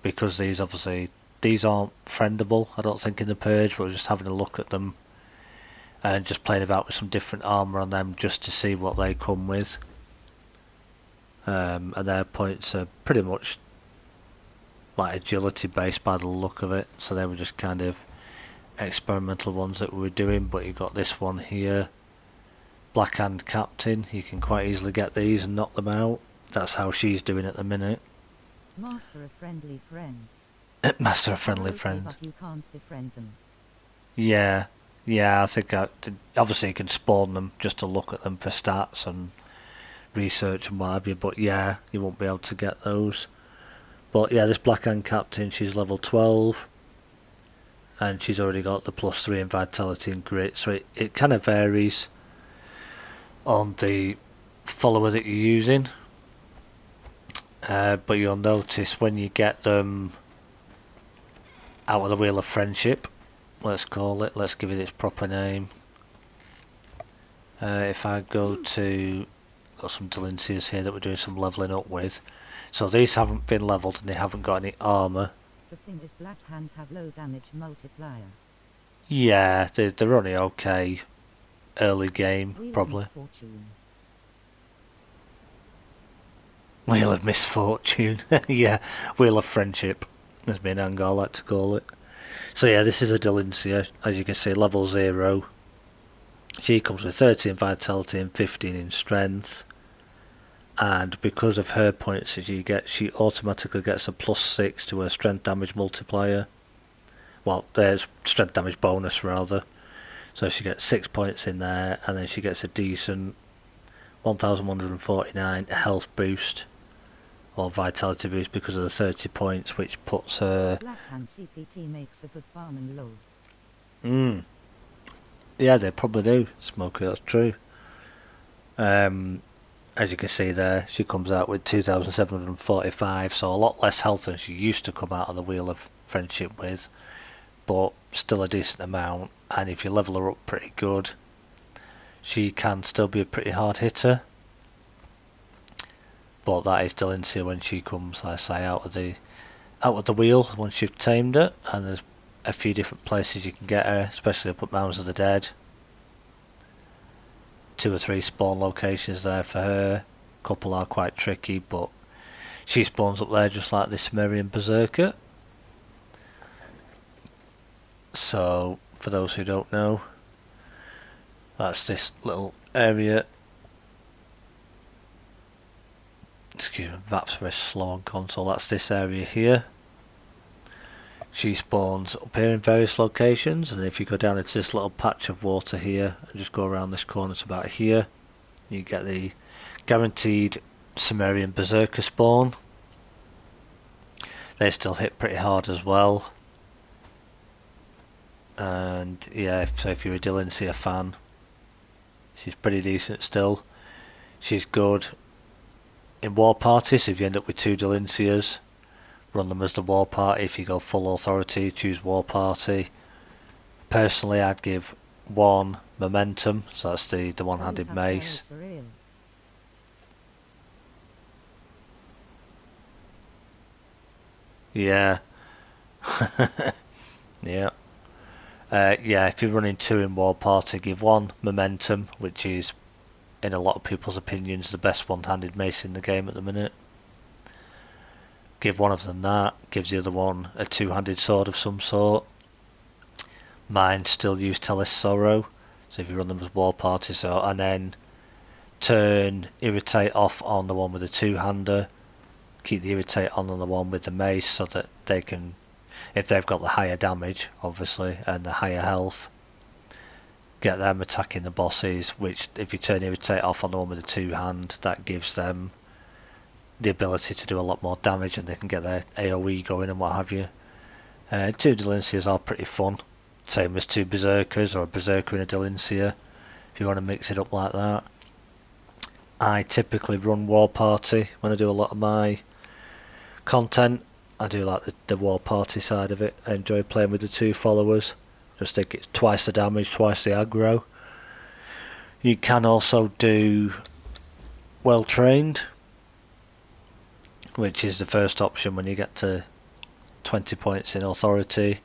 because these obviously, these aren't friendable, I don't think, in the purge, but I was just having a look at them and just playing about with some different armour on them just to see what they come with. And their points are pretty much like agility based by the look of it, so they were just kind of experimental ones that we were doing. But you got this one here, Black Hand Captain. You can quite easily get these and knock them out. That's how she's doing at the minute. Master of friendly friends. Master of They're friendly okay, friends. but you can't befriend them. Yeah, I think obviously you can spawn them just to look at them for stats and research and what have you, but yeah, you won't be able to get those. But yeah, this Black Hand Captain, she's level 12, and she's already got the +3 in Vitality and Grit, so it kind of varies on the follower that you're using. But you'll notice when you get them out of the Wheel of Friendship, let's call it, let's give it its proper name. If I go to, got some Delincias here that we're doing some levelling up with. So these haven't been levelled and they haven't got any armour. The thing is, Black Hand have low damage multiplier. Yeah, they're only okay early game, Wheel probably. of Misfortune. Wheel of Misfortune. Yeah, Wheel of Friendship, as me and Angar like to call it. So yeah, this is a Delincia, as you can see, level 0. She comes with 13 Vitality and 15 in Strength. And because of her points that you get, she automatically gets a +6 to her Strength damage multiplier. Well, there's Strength damage bonus rather. So she gets 6 points in there, and then she gets a decent 1149 health boost or vitality boost because of the 30 points, which puts her. Black Hand CPT makes a good farm and low. Yeah, they probably do, Smokey, that's true. As you can see there, she comes out with 2745, so a lot less health than she used to come out of the Wheel of Friendship with, but still a decent amount. And if you level her up pretty good, she can still be a pretty hard hitter. But that is Delincia when she comes, like I say, out of the wheel once you've tamed her. And there's a few different places you can get her, especially up at Mounds of the Dead. 2 or 3 spawn locations there for her. A couple are quite tricky, but she spawns up there just like this Sumerian Berserker. So, for those who don't know, that's this little area. Excuse me, map's very slow on console. That's this area here. She spawns up here in various locations, and if you go down into this little patch of water here and just go around this corner to about here, you get the guaranteed Sumerian Berserker spawn. They still hit pretty hard as well. And yeah, if you're a Delincia fan, she's pretty decent still. She's good in war parties. If you end up with 2 Delincias, run them as the war party. If you go full authority, choose war party. Personally, I'd give 1 momentum, so that's the one-handed mace. Yeah. Yeah. Yeah, if you're running 2 in war party, give 1 momentum, which is, in a lot of people's opinions, the best one-handed mace in the game at the minute. Give one of them that, gives the other one a 2-handed sword of some sort. Mine still use Tellus Sorrow, so if you run them as war party, and then turn Irritate off on the one with the 2-hander, keep the Irritate on the one with the mace, so that they can, if they've got the higher damage, obviously, and the higher health, get them attacking the bosses, which if you turn Irritate off on the one with the 2-hand, that gives them the ability to do a lot more damage, and they can get their AoE going and what have you. 2 Delincias are pretty fun, same as 2 Berserkers, or a Berserker and a Delincia, if you want to mix it up like that. I typically run War Party when I do a lot of my content. I do like the War Party side of it. I enjoy playing with the 2 followers. Just think it's twice the damage, twice the aggro. You can also do Well Trained, which is the first option when you get to 20 points in authority.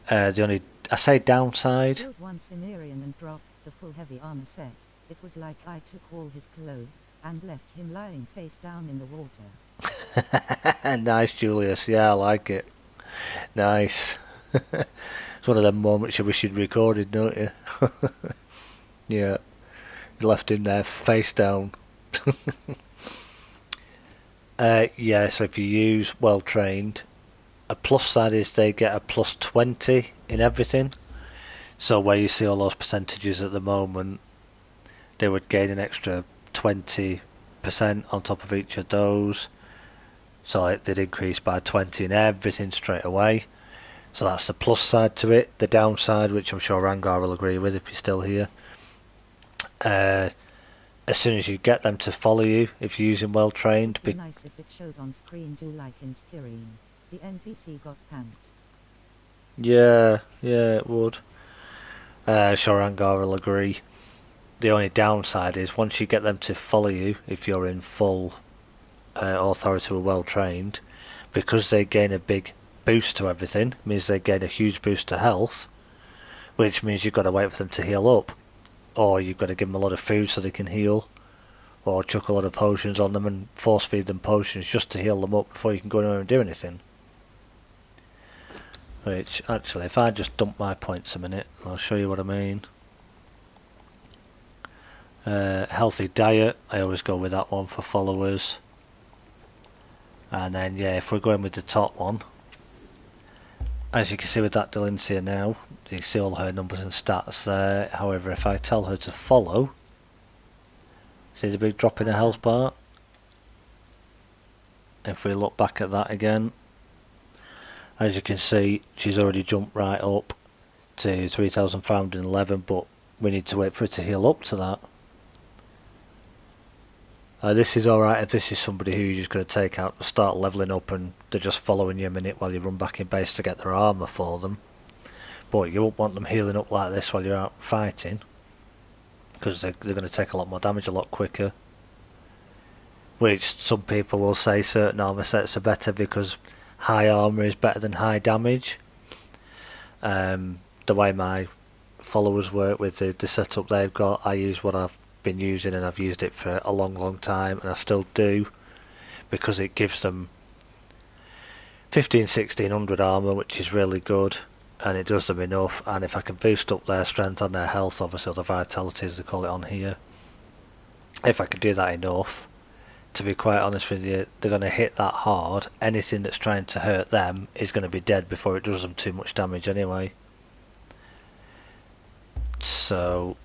The only, I say downside. Build 1 Cimmerian and drop the full heavy armor set. It was like I took all his clothes and left him lying face down in the water. Nice, Julius. Yeah, I like it. Nice. It's one of them moments you wish you'd recorded, don't you? Yeah. You left him there face down. Yeah, so if you use well trained, a plus side is they get a plus 20 in everything. So where you see all those percentages at the moment, they would gain an extra 20% on top of each of those. So they'd increase by 20 in everything straight away. So that's the plus side to it. The downside, which I'm sure Rangar will agree with if he's still here, as soon as you get them to follow you, if you're using well trained. It would be nice if it showed on screen too, like in Skyrim. The NPC got pantsed. Yeah, it would. Sure, Rangar will agree. The only downside is once you get them to follow you, if you're in full authority or well trained, because they gain a big boost to everything, means they gain a huge boost to health, which means you've got to wait for them to heal up, or you've got to give them a lot of food so they can heal, or chuck a lot of potions on them and force feed them potions just to heal them up before you can go anywhere and do anything. Which, actually, if I just dump my points a minute, I'll show you what I mean. Healthy diet, I always go with that one for followers. And then, yeah, if we're going with the top one, as you can see with that Delincia now, you can see all her numbers and stats there. However, if I tell her to follow, see the big drop in her health bar? If we look back at that again, as you can see, she's already jumped right up to 3,511, but we need to wait for her to heal up to that. This is alright if this is somebody who you're just going to take out and start levelling up and they're just following you a minute while you run back in base to get their armour for them. But you won't want them healing up like this while you're out fighting, because they're going to take a lot more damage a lot quicker. Which some people will say certain armour sets are better because high armour is better than high damage. The way my followers work with the setup they've got, I use what I've been using, and I've used it for a long time, and I still do, because it gives them 1600 armour, which is really good, and it does them enough. And if I can boost up their strength and their health, obviously, or the vitality as they call it on here, if I can do that enough, to be quite honest with you, they're going to hit that hard. Anything that's trying to hurt them is going to be dead before it does them too much damage anyway. So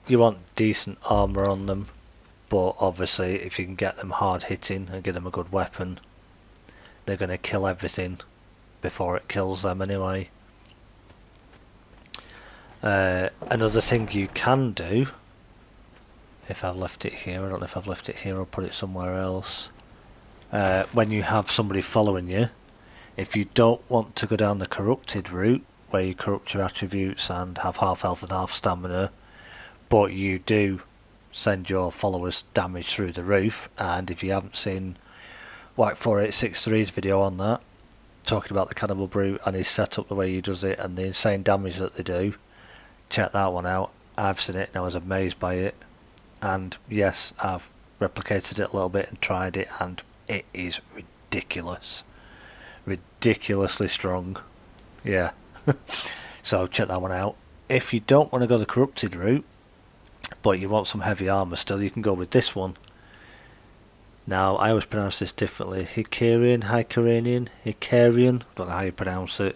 you want decent armour on them, but obviously if you can get them hard hitting and give them a good weapon, they're going to kill everything before it kills them anyway. Another thing you can do, if I've left it here, I don't know if I've left it here or put it somewhere else, when you have somebody following you, if you don't want to go down the corrupted route, where you corrupt your attributes and have half health and half stamina, but you do send your followers damage through the roof, and if you haven't seen White 4863's video on that, talking about the Cannibal Brute and his setup, the way he does it and the insane damage that they do, check that one out. I've seen it and I was amazed by it, and yes, I've replicated it a little bit and tried it, and it is ridiculously strong. Yeah. So check that one out. If you don't want to go the corrupted route, but you want some heavy armour still, you can go with this one. Now, I always pronounce this differently. Hicarian, don't know how you pronounce it.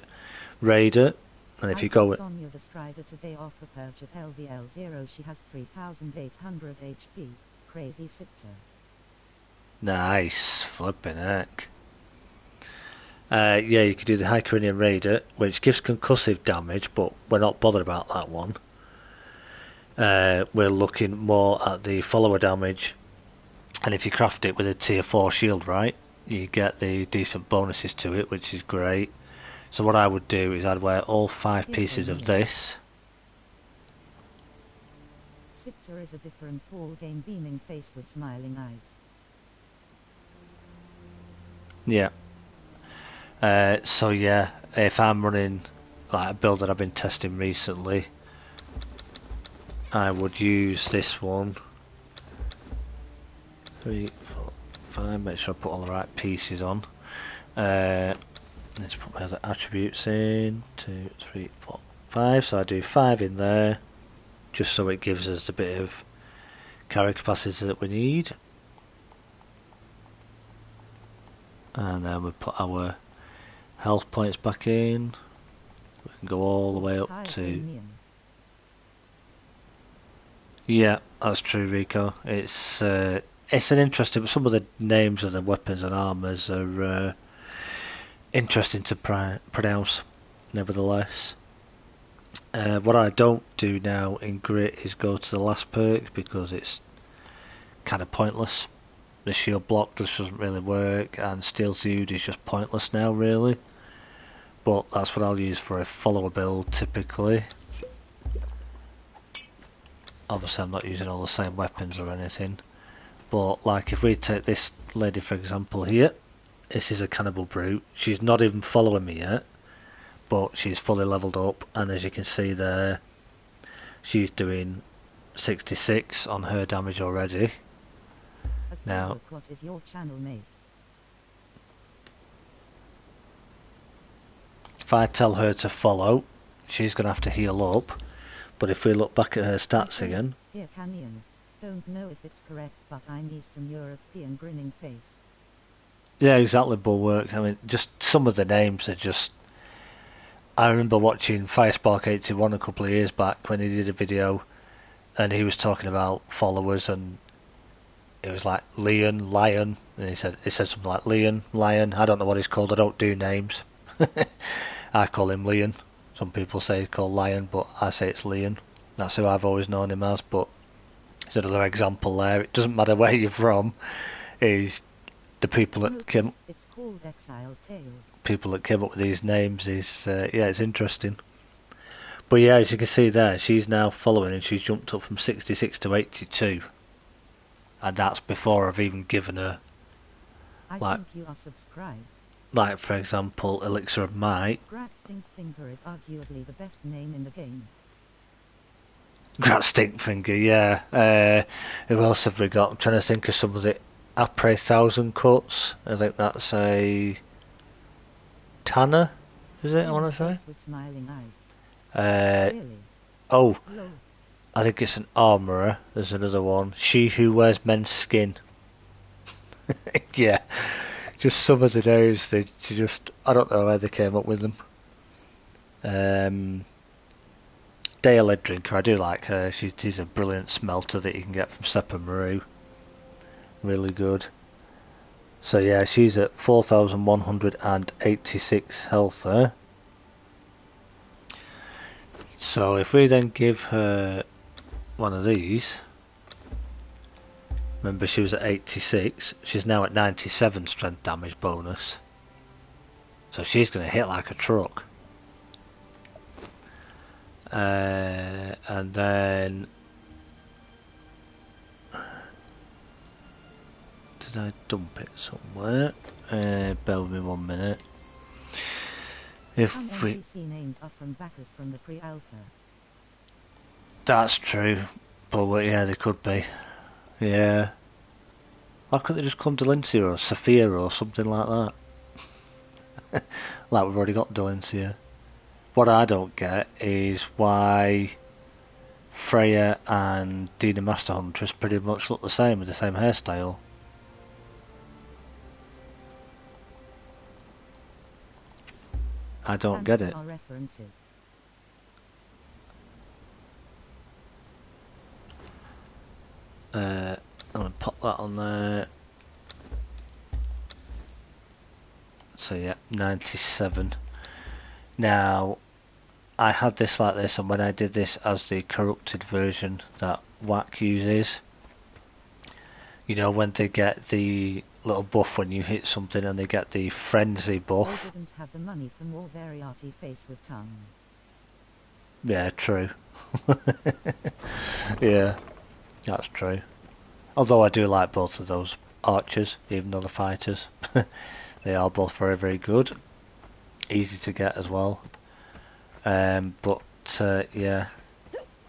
Raider. And if you go with Sonia the Strider today off a perch at LVL0, she has 3,800 HP. Crazy Sipter. Nice, flipping heck. Yeah, you could do the Hicarian Raider, which gives concussive damage, but we're not bothered about that one. We're looking more at the follower damage, and if you craft it with a tier 4 shield, right, you get the decent bonuses to it, which is great. So what I would do is I'd wear all 5 pieces of this. Sipter is a different ball game, beaming face with smiling eyes. Yeah. So yeah, if I'm running like a build that I've been testing recently, I would use this one. 3, 4, 5. Make sure I put all the right pieces on. Let's put my other attributes in. 2, 3, 4, 5. So I do 5 in there, just so it gives us the bit of carry capacity that we need. And then we put our health points back in. We can go all the way up to... Yeah, that's true, Rico. It's an interesting... Some of the names of the weapons and armours are interesting to pronounce, nevertheless. What I don't do now in Grit is go to the last perk, because it's kind of pointless. The shield block just doesn't really work, and Steel Suit is just pointless now, really. But that's what I'll use for a follower build, typically. Obviously I'm not using all the same weapons or anything. But like if we take this lady for example here, this is a cannibal brute. She's not even following me yet, but she's fully leveled up, and as you can see there, she's doing 66 on her damage already. Now, what is your channel mate? if I tell her to follow, she's going to have to heal up. But if we look back at her stats again... Here, Conan. Don't know if it's correct, but I'm Eastern European grinning face. Yeah, exactly, Bulwark. I mean, just some of the names are just... I remember watching Firespark81 a couple of years back when he did a video, and he was talking about followers, and it was like Leon, Lion, and he said something like Leon, Lion. I don't know what he's called. I don't do names. I call him Leon. Some people say he's called Lion, but I say it's Leon. That's who I've always known him as. But it's another example there. It doesn't matter where you're from. Is the people that came. It's called Exile Tales. People that came up with these names is yeah, it's interesting. But yeah, as you can see there, she's now following, and she's jumped up from 66 to 82. And that's before I've even given her, I like, think you are subscribed. Like for example, Elixir of Might. Grat Stinkfinger is arguably the best name in the game. Grat Stinkfinger, yeah. Who else have we got? I'm trying to think of some of the Après 1000 cuts. I think that's a Tanner, is it? I want to say. With smiling eyes. Really? Oh, Lol. I think it's an Armourer. There's another one. She who wears men's skin. Yeah. Just some of the names, I don't know where they came up with them. Dale Drinker, I do like her. She's a brilliant smelter that you can get from Seppa Maru. Really good. So yeah, she's at 4,186 health there. So if we then give her one of these, remember she was at 86, she's now at 97 strength damage bonus. So she's going to hit like a truck. And then... Did I dump it somewhere? Bear with me 1 minute. Some NPC names are from backers from the pre-alpha. That's true. But yeah, they could be. Yeah. Why couldn't they just come Delencia or Sophia or something like that? Like we've already got Delencia. What I don't get is why Freya and Dina Master Huntress pretty much look the same with the same hairstyle. I don't get it. References. I'm going to pop that on there. So yeah, 97. Now, I had this like this, and when I did this as the corrupted version that Whack uses, you know, when they get the little buff when you hit something and they get the frenzy buff. They didn't have the money for more variety face with tongue. Yeah, true. Yeah, that's true. Although I do like both of those archers, even though they're fighters. They are both very, very good. Easy to get as well. But yeah,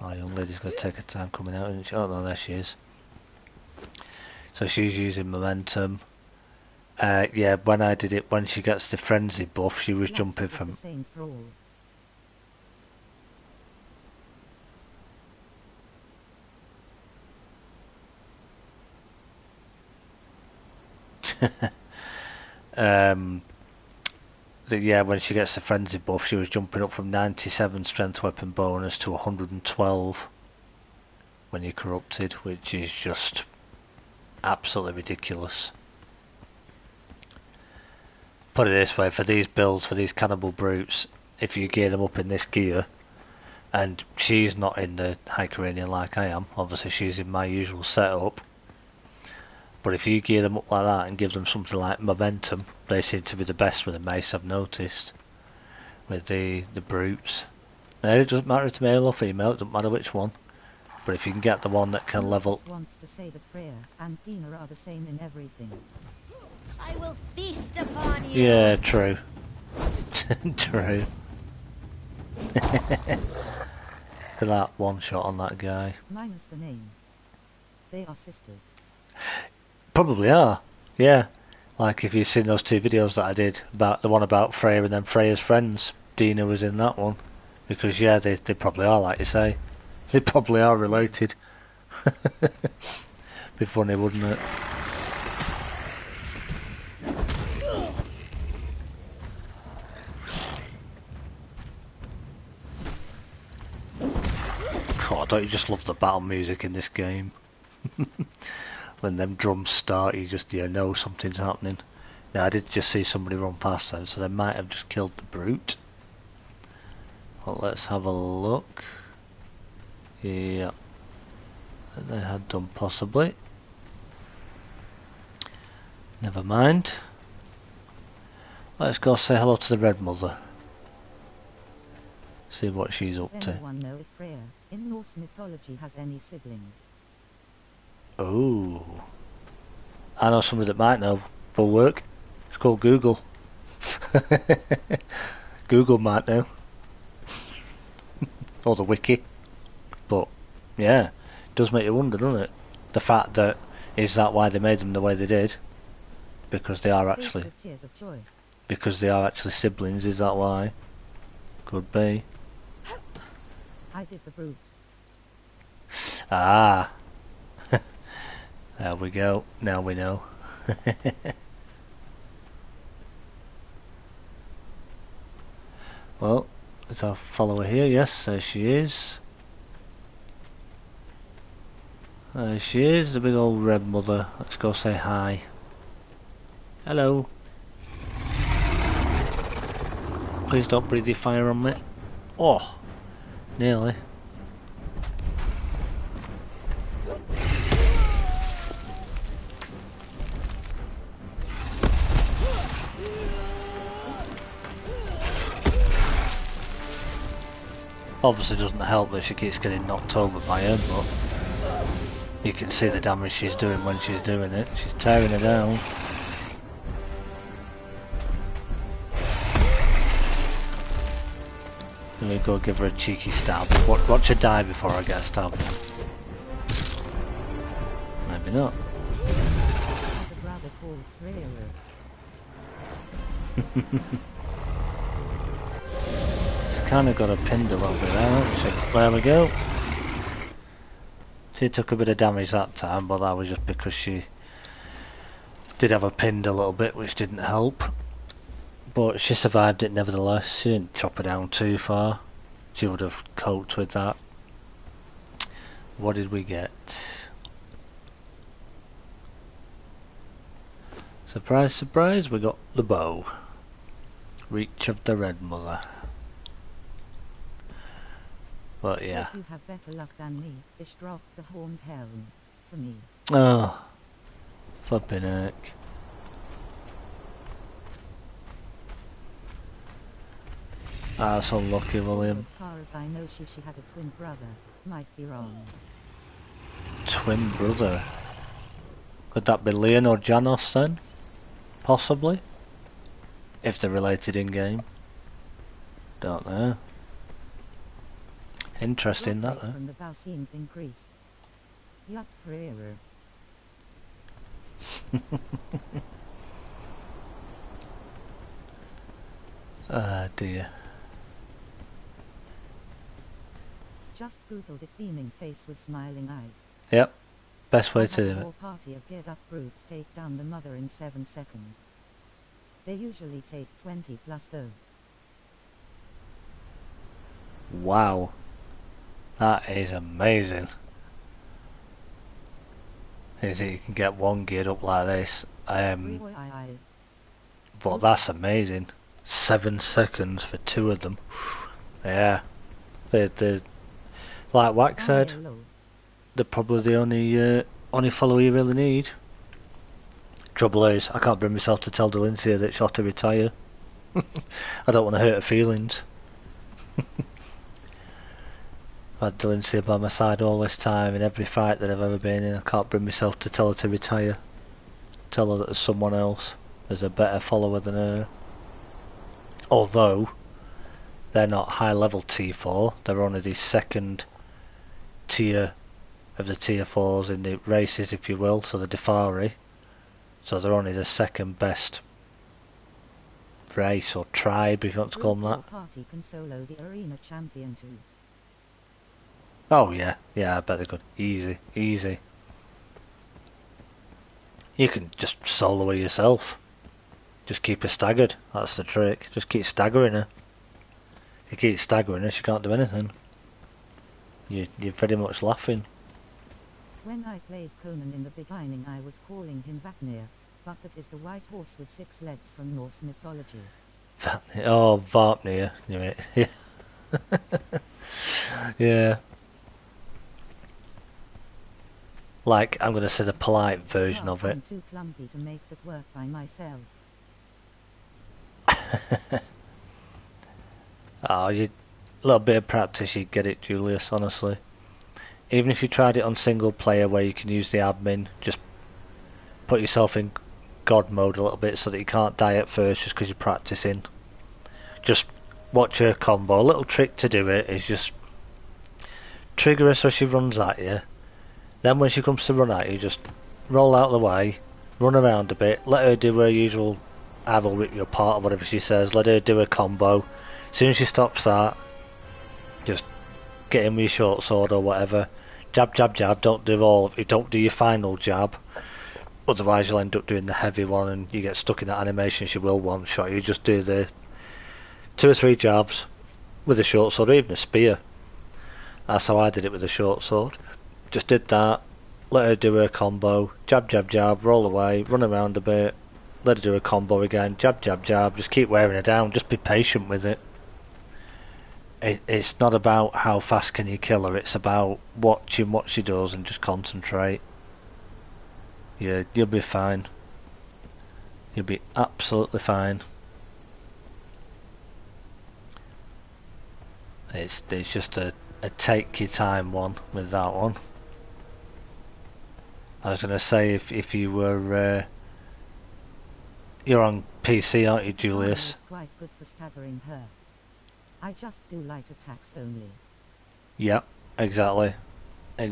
Our young lady's going to take her time coming out, isn't she? Oh no, there she is. So she's using momentum. Yeah, when I did it, when she gets the frenzy buff, she was Relax, jumping it is from... the same for all. Yeah, when she gets the frenzy buff, she was jumping up from 97 strength weapon bonus to 112 when you're corrupted, which is just absolutely ridiculous. Put it this way, for these builds, for these cannibal brutes, if you gear them up in this gear, and she's not in the Hyperanian like I am, obviously she's in my usual setup, but if you gear them up like that and give them something like momentum, they seem to be the best with the mace, I've noticed, with the brutes. Now, it doesn't matter if it's male or female, it doesn't matter which one, but if you can get the one that can level... Marcus wants to say that Freya and Dina are the same in everything. I will feast upon you. Yeah, true. True. For that one shot on that guy. Minus the name. They are sisters. Probably are, yeah. Like if you've seen those two videos that I did, about the one about Freya and then Freya's friends, Dina was in that one. Because yeah, they probably are, like you say. They probably are related. Be funny, wouldn't it? God, don't you just love the battle music in this game? When them drums start, you know something's happening. Now, I did just see somebody run past them, so they might have just killed the brute. Well, let's have a look. Yeah, they had done possibly. Never mind. Let's go say hello to the Red Mother. See what she's up Does to. anyone know if Freya, in Norse mythology, has any siblings? Oh, I know somebody that might know for work. It's called Google. Google might know. Or the wiki. But yeah, it does make you wonder, doesn't it? The fact that, is that why they made them the way they did? Because they are Face actually, with tears of joy. because they are actually siblings, is that why? Could be. I did the brute. Ah. There we go. Now we know. Well, it's our follower here. Yes, there she is. There she is, the big old Red Mother. Let's go say hi. Hello. Please don't breathe your fire on me. Oh, nearly. Obviously doesn't help that she keeps getting knocked over by him, but you can see the damage she's doing when she's doing it. She's tearing her down. Let me go give her a cheeky stab. Watch her die before I get stabbed. Maybe not. Has a brother called Freya. She's kind of got a pinned a little bit there, hasn't she? There we go. She took a bit of damage that time, but that was just because she did have her pinned a little bit, which didn't help. But she survived it nevertheless. She didn't chop her down too far. She would have coped with that. What did we get? Surprise, surprise, we got the bow. Reach of the Red Mother. But yeah. Hope you have better luck than me. Ishtrok the Horned Helm. For me. Oh, flipping heck. That's unlucky, William. As far as I know, she had a twin brother. Might be wrong. Twin brother. Could that be Leon or Janos then? Possibly. If they're related in game. Don't know. Interesting Drop that rate though. from the bow seems increased. Yup, Freire. Ah dear. Just googled it, beaming face with smiling eyes. Yep. Best I way had to a do it. whole party of geared up brutes take down the mother in 7 seconds. They usually take 20 plus though. Wow. That is amazing. Is it you can get one geared up like this. But that's amazing. 7 seconds for 2 of them. Yeah. They like Wax said, they're probably the only follower you really need. Trouble is, I can't bring myself to tell Delincia that she'll have to retire. I don't want to hurt her feelings. I've had Delincia by my side all this time in every fight that I've ever been in. I can't bring myself to tell her to retire. Tell her that there's someone else. There's a better follower than her. Although, they're not high level T4, they're only the second tier of the tier 4s in the races, if you will, so the Defari. So they're only the second best race or tribe, if you want to call them that. Party can solo the arena champion too. Oh yeah, I bet they're good. Easy, easy. You can just solo her yourself. Just keep her staggered, that's the trick. Just keep staggering her. If you keep staggering her, she can't do anything. You're pretty much laughing. When I played Conan in the beginning I was calling him Vapnir, but that is the white horse with 6 legs from Norse mythology. Oh, Vapnir, you mean? Yeah. Yeah. Like, I'm going to say the polite version of it. I'm too clumsy to make that work by myself. Oh, a little bit of practice, you'd get it, Julius, honestly. Even if you tried it on single player where you can use the admin, just put yourself in God mode a little bit so that you can't die at first just because you're practicing. Just watch her combo. A little trick to do it is just trigger her so she runs at you. Then when she comes to run at you, just roll out of the way, run around a bit, let her do her usual I will rip you apart or whatever she says, let her do a combo. As soon as she stops that, just get in with your short sword or whatever. Jab, jab, jab, don't do your final jab. Otherwise you'll end up doing the heavy one and you get stuck in that animation she will one shot. You just do the 2 or 3 jabs with a short sword or even a spear. That's how I did it with a short sword. Just did that, let her do her combo, jab, jab, jab, roll away, run around a bit, let her do a combo again, jab, jab, jab, just keep wearing her down, just be patient with it. It's not about how fast can you kill her, it's about watching what she does and just concentrate. Yeah, you'll be fine. You'll be absolutely fine. It's just a take your time one with that one. I was going to say if you were you're on PC, aren't you, Julius? Is quite good for staggering her. I just do light attacks only. Yep, exactly. You're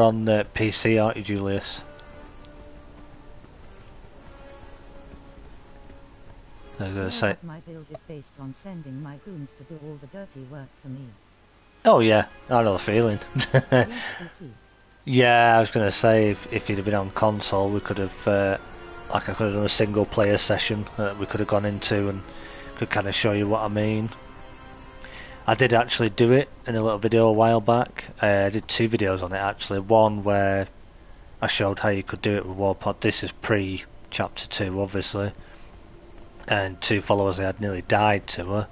on PC, aren't you, Julius? I was going to say. My build is based on sending my goons to do all the dirty work for me. Oh yeah, I know the feeling. Yes, PC. Yeah, I was going to say if you'd have been on console, we could have I could have done a single player session that we could have gone into and could kind of show you what I mean. I did actually do it in a little video a while back. I did 2 videos on it actually. One where I showed how you could do it with Warpod. This is pre chapter 2 obviously. And 2 followers had nearly died to her.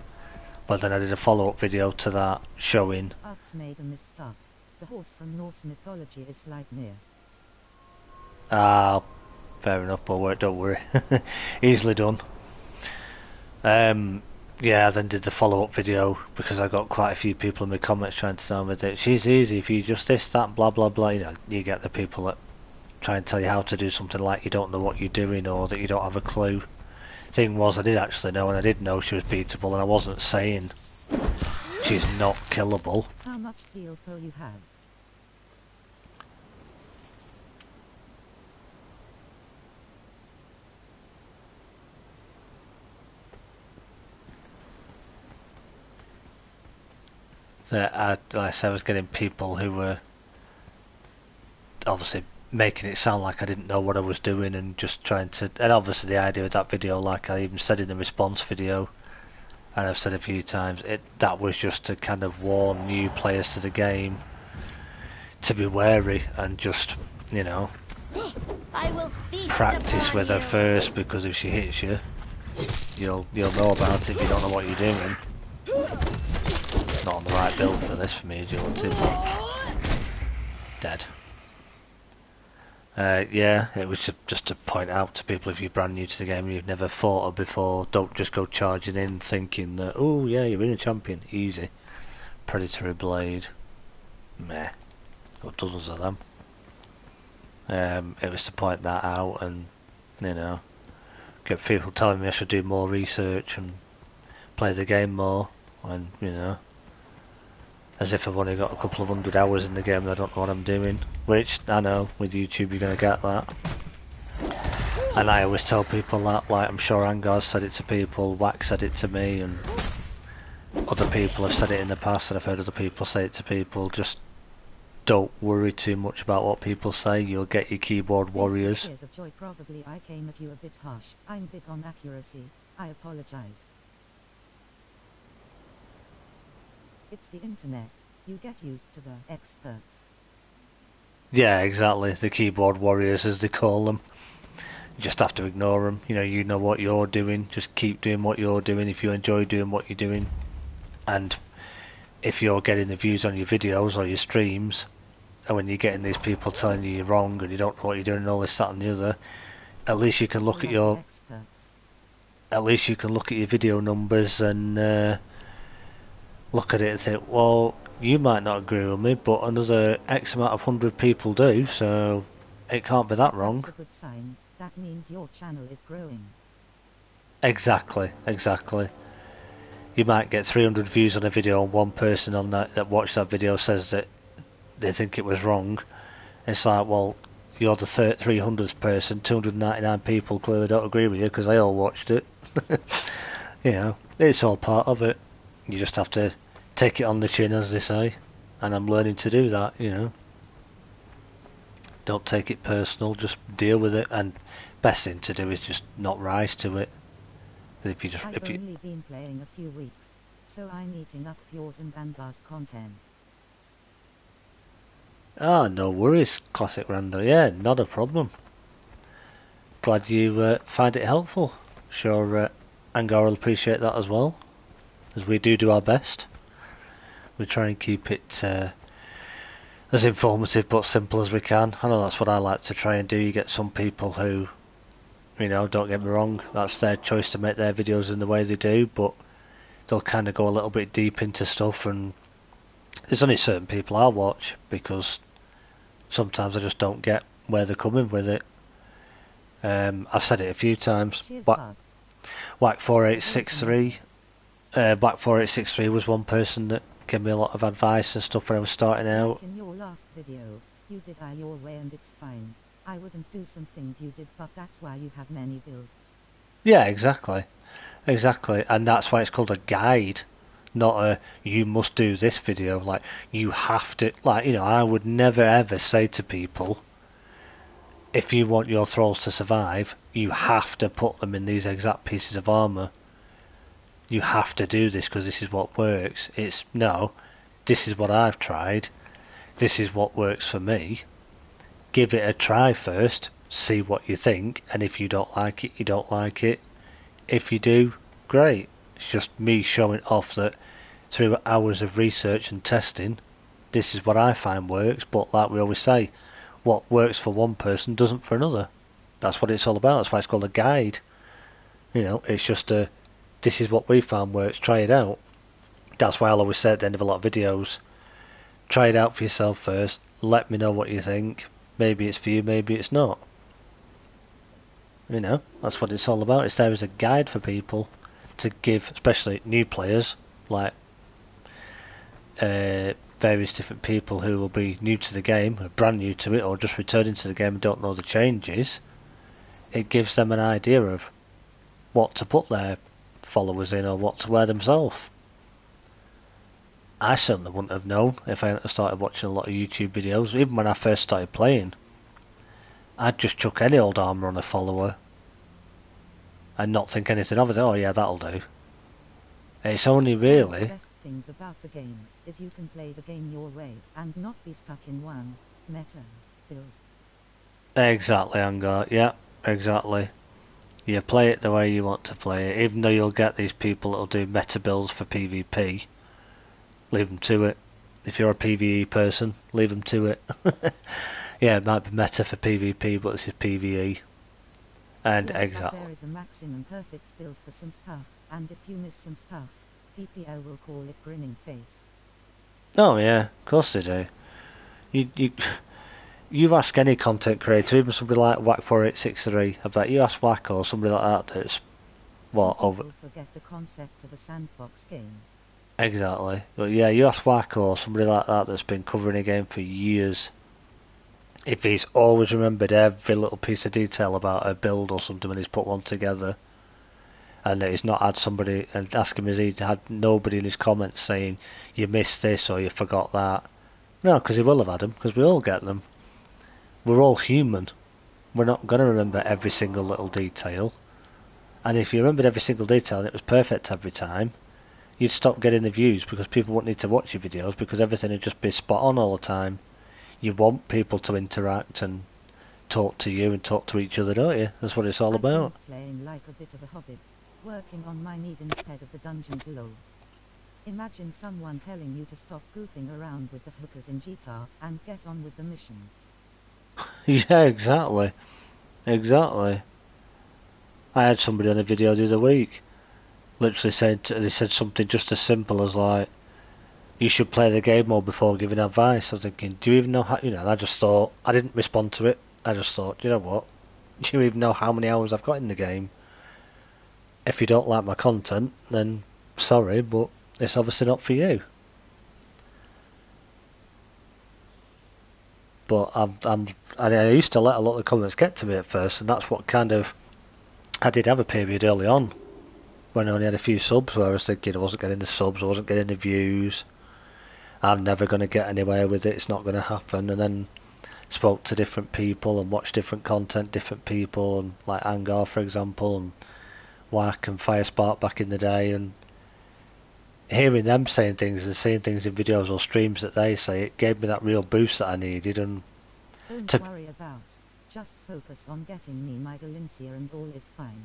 But then I did a follow-up video to that showing... Ox made a misstep. The horse from Norse mythology is Sleipnir. Ah, fair enough, but don't worry. Easily done. Yeah, I then did the follow-up video because I got quite a few people in the comments trying to tell me that she's easy if you just this, that, blah, blah, blah. You know, you get the people that try and tell you how to do something like you don't know what you're doing or that you don't have a clue. Thing was, I did actually know, and I did know she was beatable, and I wasn't saying she's not killable. How much seal foe you have? Like I said, I was getting people who were obviously making it sound like I didn't know what I was doing and just trying to... And obviously the idea of that video, like I even said in the response video, and I've said a few times, that was just to kind of warn new players to the game to be wary and just, you know, I will feast practice upon with her you. first, because if she hits you, you'll know about it if you don't know what you're doing. Not on the right build for this, for me, agility, but dead. Yeah, it was just to point out to people, if you're brand new to the game and you've never fought her before, don't just go charging in thinking that, oh yeah, you're in a champion, easy. Predatory blade, meh, got dozens of them. It was to point that out and, you know, get people telling me I should do more research and play the game more, and, you know, as if I've only got a couple of 100 hours in the game and I don't know what I'm doing. Which, I know, with YouTube you're going to get that. And I always tell people that, like I'm sure Angar's said it to people, Wax said it to me, and other people have said it in the past, and I've heard other people say it to people. Just don't worry too much about what people say, you'll get your keyboard warriors. Tears of joy. Probably I came at you a bit harsh. I'm big on accuracy. I apologize. It's the internet. You get used to the experts. Yeah, exactly, the keyboard warriors as they call them. You just have to ignore them. You know what you're doing, just keep doing what you're doing if you enjoy doing what you're doing. And if you're getting the views on your videos or your streams, and when you're getting these people telling you you're wrong and you don't know what you're doing and all this, that and the other, at least you can look at your video numbers and look at it and think, well, you might not agree with me, but another X amount of 100 people do, so it can't be that wrong. That's a good sign. That means your channel is growing. Exactly. You might get 300 views on a video and one person on that watched that video says that they think it was wrong. It's like, well, you're the 300th person, 299 people clearly don't agree with you because they all watched it. You know, it's all part of it. You just have to take it on the chin, as they say, and I'm learning to do that, you know. Don't take it personal, just deal with it, and best thing to do is just not rise to it. I've only been playing a few weeks, so I'm eating up yours and Angar's content. Ah, no worries, Classic Rando. Yeah, not a problem. Glad you find it helpful. Sure, Angar will appreciate that as well, as we do our best. We try and keep it as informative but simple as we can. I know that's what I like to try and do. You get some people who, you know, don't get me wrong, that's their choice to make their videos in the way they do, but they'll kind of go a little bit deep into stuff, and there's only certain people I'll watch because sometimes I just don't get where they're coming with it. I've said it a few times. Whack 4863 Whack 4863 was one person that gave me a lot of advice and stuff when I was starting out. In your last video, you did I your way and it's fine. I wouldn't do some things you did, but that's why you have many builds. Yeah, exactly, and that's why it's called a guide, not a you must do this video. Like, you have to, like, you know, I would never ever say to people, if you want your thralls to survive, you have to put them in these exact pieces of armor. You have to do this because this is what works. It's, no, this is what I've tried, this is what works for me. Give it a try first, see what you think, and if you don't like it, you don't like it. If you do, great. It's just me showing off that through hours of research and testing, this is what I find works, but like we always say, what works for one person doesn't for another. That's what it's all about. That's why it's called a guide. You know, it's just a, this is what we found works, try it out. That's why I'll always say at the end of a lot of videos, try it out for yourself first, let me know what you think. Maybe it's for you, maybe it's not. You know, that's what it's all about. It's there as a guide for people to give, especially new players, like various different people who will be new to the game, or brand new to it, or just returning to the game and don't know the changes. It gives them an idea of what to put their followers in or what to wear themselves. I certainly wouldn't have known if I hadn't started watching a lot of YouTube videos. Even when I first started playing, I'd just chuck any old armour on a follower and not think anything of it. Oh yeah, that'll do. It's only One of the really... best things about the game is you can play the game your way and not be stuck in one meta build. Exactly, Angar. Yeah, exactly. You play it the way you want to play it, even though you'll get these people that'll do meta builds for PvP. Leave them to it. If you're a PvE person, leave them to it. Yeah, it might be meta for PvP, but this is PvE. And Yes, but exactly. there is a maximum perfect build for some stuff, and if you miss some stuff, PPO will call it grinning face. Oh yeah, of course they do. You ask any content creator, even somebody like Whack4863, I bet you ask Whack or somebody like that that's what Some over people forget the concept of a sandbox game. exactly. But yeah, you ask Whack or somebody like that that's been covering a game for years. If he's always remembered every little piece of detail about a build or something when he's put one together, and that he's not had somebody and ask him, has he had nobody in his comments saying you missed this or you forgot that? No, because he will have had them, because we all get them. We're all human. We're not going to remember every single little detail. And if you remembered every single detail and it was perfect every time, you'd stop getting the views because people wouldn't need to watch your videos because everything would just be spot on all the time. You want people to interact and talk to you and talk to each other, don't you? That's what it's all I've been about. playing like a bit of a hobbit, working on my need instead of the dungeons lol. Imagine someone telling you to stop goofing around with the hookers in GTA and get on with the missions. Yeah, exactly. Exactly. I had somebody on a video the other week literally said, they said something just as simple as like, you should play the game more before giving advice. I was thinking, do you even know how, you know, I just thought, I didn't respond to it. I just thought, you know what? Do you even know how many hours I've got in the game? If you don't like my content, then sorry, but it's obviously not for you. But I used to let a lot of the comments get to me at first, and that's what kind of, I did have a period early on when I only had a few subs where I was thinking I wasn't getting the subs, I wasn't getting the views, I'm never going to get anywhere with it, it's not going to happen. And then spoke to different people and watched different content, different people, and like Angar for example, and Whack and Firespark back in the day, and hearing them saying things and seeing things in videos or streams that they say, it gave me that real boost that I needed. And Don't worry about. Just focus on getting me my Delincia and all is fine.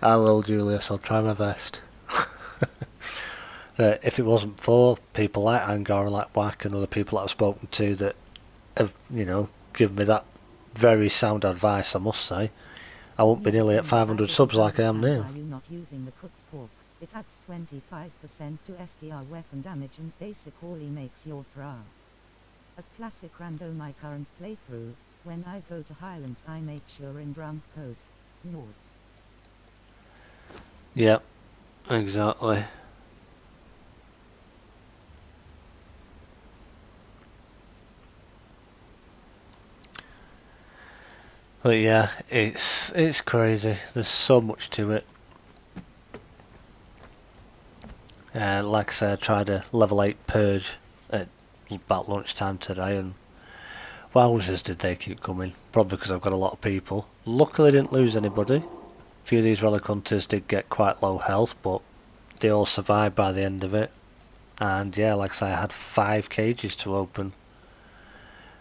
I will, Julius, I'll try my best. If it wasn't for people like Angar and like Whack and other people that I've spoken to that have, you know, given me that very sound advice, I must say, I won't be nearly at 500 subs like I am now. Why you not using the cooked pork? It adds 25% to SDR weapon damage and basically makes your throw. A classic random my current playthrough. When I go to Highlands I make sure in Drum Coast, Nords. Yep, exactly. But yeah, it's crazy. There's so much to it. Like I said, I tried a level 8 purge at about lunchtime today, and wowzers did they keep coming. Probably because I've got a lot of people. Luckily I didn't lose anybody. A few of these relic hunters did get quite low health, but they all survived by the end of it. And yeah, like I say, I had 5 cages to open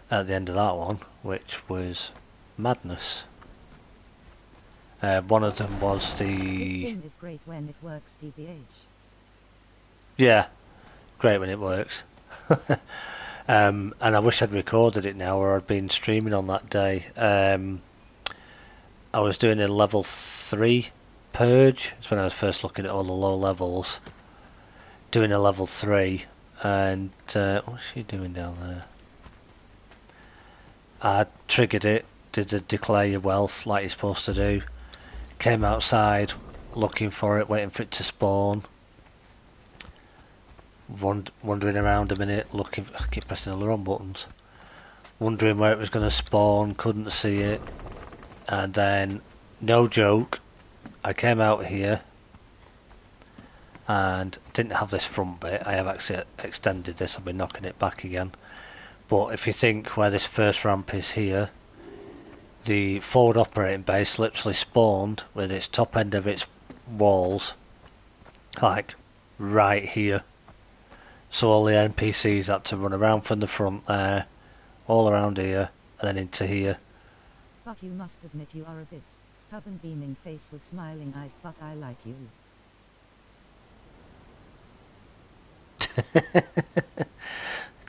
at the end of that one, which was madness. One of them was This game is great when it works TBH. yeah, great when it works. And I wish I'd recorded it now, or I'd been streaming on that day. I was doing a level 3 purge. It's when I was first looking at all the low levels. Doing a level 3, and what's she doing down there? I triggered it, did the declare your wealth like you're supposed to do. Came outside looking for it, waiting for it to spawn. Wandering around a minute, looking. I keep pressing the wrong buttons. Wondering where it was going to spawn, couldn't see it. And then, no joke, I came out here and didn't have this front bit. I have actually extended this. I've been knocking it back again. But if you think where this first ramp is here, the forward operating base literally spawned with its top end of its walls, like right here. So all the NPCs had to run around from the front there, all around here, and then into here. But you must admit you are a bit stubborn, beaming face with smiling eyes, but I like you.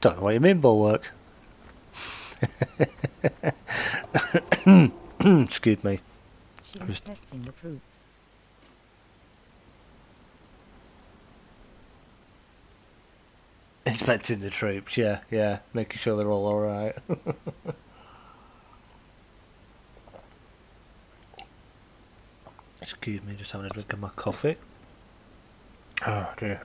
Don't know what you mean, Bulwark. Excuse me. She inspecting the troops. Inspecting the troops, yeah, making sure they're all alright. Excuse me, just having a drink of my coffee. Oh dear.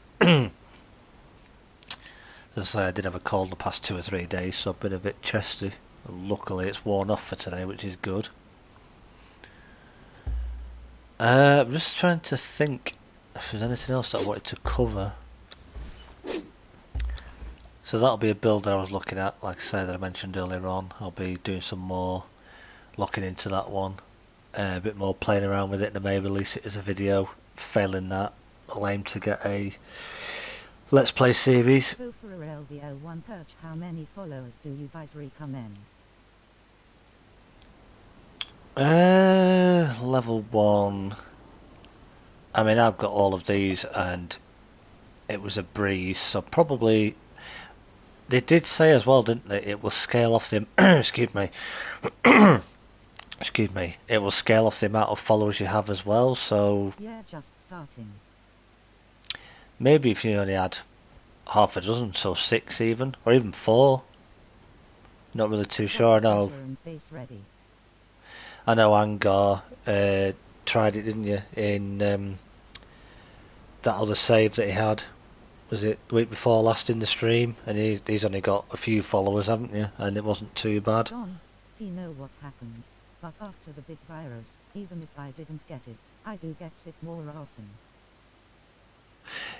As I say, I did have a cold the past 2 or 3 days, so I've been a bit chesty. Luckily it's worn off for today, which is good. I'm just trying to think if there's anything else that I wanted to cover. So that'll be a build that I was looking at, like I said, that I mentioned earlier on. I'll be doing some more looking into that one. A bit more playing around with it, and I may release it as a video. Failing that, I'll aim to get a Let's Play series. So for a LVL1 perch, how many followers do you guys recommend? Level 1. I mean, I've got all of these and it was a breeze, so probably... They did say as well, didn't they? It will scale off the... excuse me. Excuse me. It will scale off the amount of followers you have as well, so... Yeah, just starting. Maybe if you only had half a dozen, so 6 even, or even 4. Not really too sure. I know Angar tried it, didn't you? In that other save that he had. Was it the week before last in the stream? And he's only got a few followers, haven't you? And it wasn't too bad. Don, do you know what happened? But after the big virus, even if I didn't get it, I do get sick more often.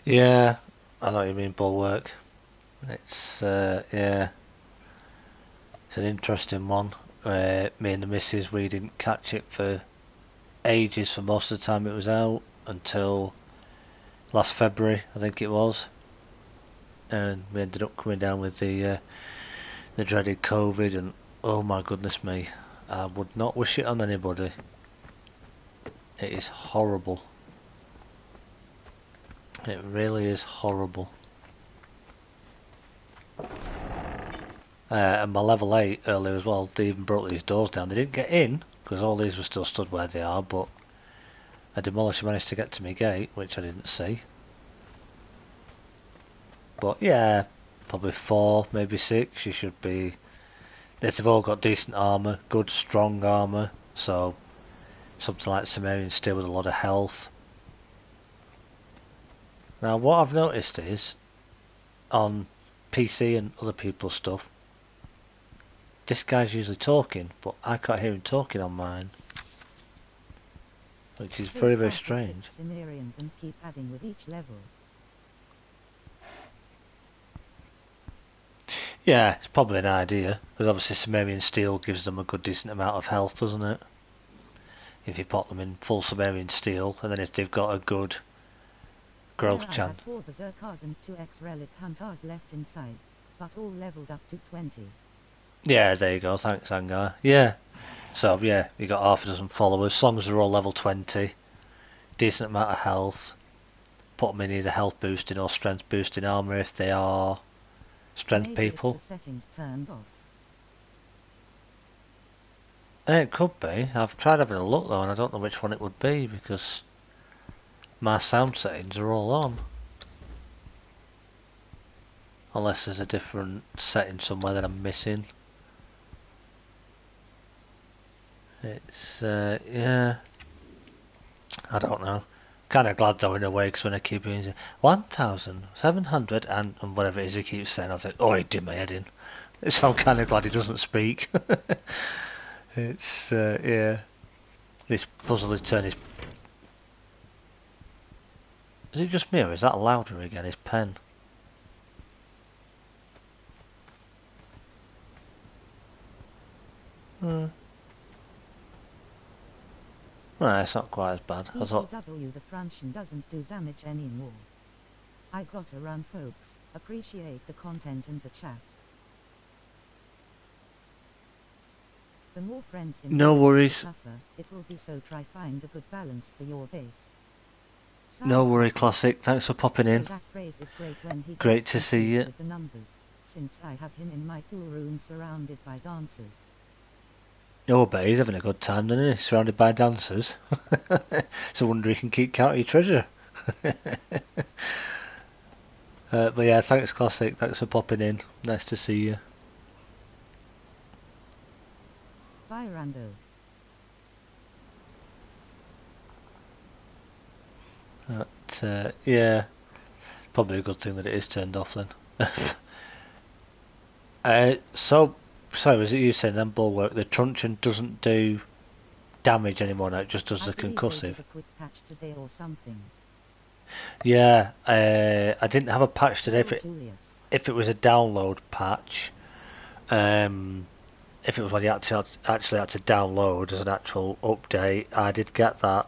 Yeah, I know what you mean, Bulwark. It's, yeah. It's an interesting one. Me and the missus, we didn't catch it for ages for most of the time it was out, until last February, I think it was. And we ended up coming down with the dreaded COVID, and oh my goodness me, I would not wish it on anybody. It is horrible. It really is horrible. And my level 8 earlier as well, they even broke these doors down. They didn't get in, because all these were still stood where they are, but a demolisher managed to get to my gate, which I didn't see. But yeah, probably 4, maybe 6, you should be... They've all got decent armour, good strong armour, so something like Sumerian steel with a lot of health. Now what I've noticed is, on PC and other people's stuff, this guy's usually talking, but I can't hear him talking on mine. Which is very, very strange. Sumerians and keep adding with each level. Yeah, it's probably an idea, because obviously Sumerian steel gives them a good decent amount of health, doesn't it? If you put them in full Sumerian steel, and then if they've got a good growth chance. I had 4 berserkers and 2 ex-relic hunters left inside, but all leveled up to 20. Yeah, there you go, thanks Angar. Yeah, so yeah, you got half a dozen followers, as long as they're all level 20, decent amount of health, put them in either health boosting or strength boosting armour if they are strength Maybe people. It's the settings turned off. It could be. I've tried having a look though, and I don't know which one it would be, because my sound settings are all on. Unless there's a different setting somewhere that I'm missing. It's, yeah, I don't know. Kind of glad though in a way, because when I keep using 1,700 and whatever it is he keeps saying, I was like, oh, he did my head in. So I'm kind of glad he doesn't speak. It's, yeah. This puzzle is turning his... Is it just me or is that louder again, his pen? Hmm. Well, it's not quite as bad. I thought... ETW, the Franchen doesn't do damage anymore. I gotta run, folks. Appreciate the content and the chat. The more friends in No the worries. tougher it will be, so try find a good balance for your base. No worry, Classic. Thanks for popping in. That phrase is great when he Great gets to see you. with the numbers, since I have him in my pool room surrounded by dancers. Oh, but he's having a good time, isn't he? Surrounded by dancers. It's a wonder he can keep count of your treasure. But yeah, thanks, Classic. Thanks for popping in. Nice to see you. Bye, Rando. But, yeah, probably a good thing that it is turned off then. Sorry, was it you saying then, Bulwark, the truncheon doesn't do damage anymore now, it just does the concussive? They did a quick patch today or something. Yeah, I didn't have a patch today. If it was a download patch, if it was when you actually had to download as an actual update, I did get that.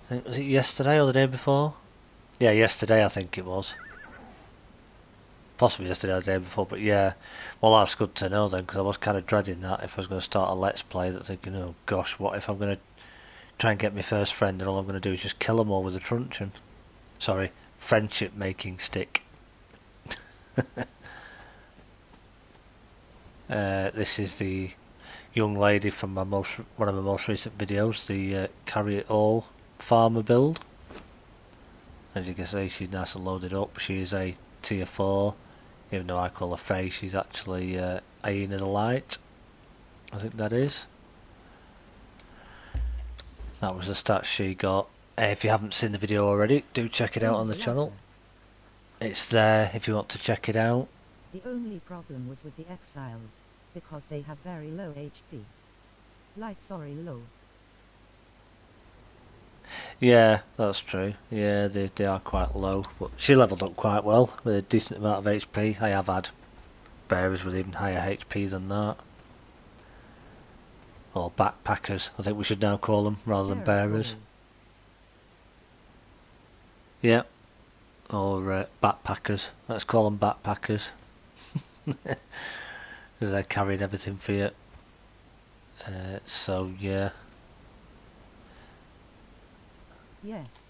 Was it yesterday or the day before? Yeah, yesterday I think it was. Possibly yesterday or the day before, but yeah. Well, that's good to know then, because I was kind of dreading that if I was going to start a Let's Play, that thinking, oh gosh, what if I'm going to try and get my first friend and all I'm going to do is just kill them all with a truncheon? Sorry, friendship making stick. This is the young lady from one of my most recent videos, the Carry It All farmer build. As you can see, she's nice and loaded up. She is a tier 4, even though I call her Faye, she's actually Aeon of the Light, I think that is. That was the stats she got. If you haven't seen the video already, do check it out on the channel. It's there if you want to check it out. The only problem was with the Exiles, because they have very low HP. Low. Yeah, that's true. Yeah, they are quite low, but she leveled up quite well with a decent amount of HP. I have had bearers with even higher HP than that. Or backpackers, I think we should now call them, rather than bearers. Yeah, or backpackers. Let's call them backpackers. Because they're carrying everything for you. So, yeah. Yes.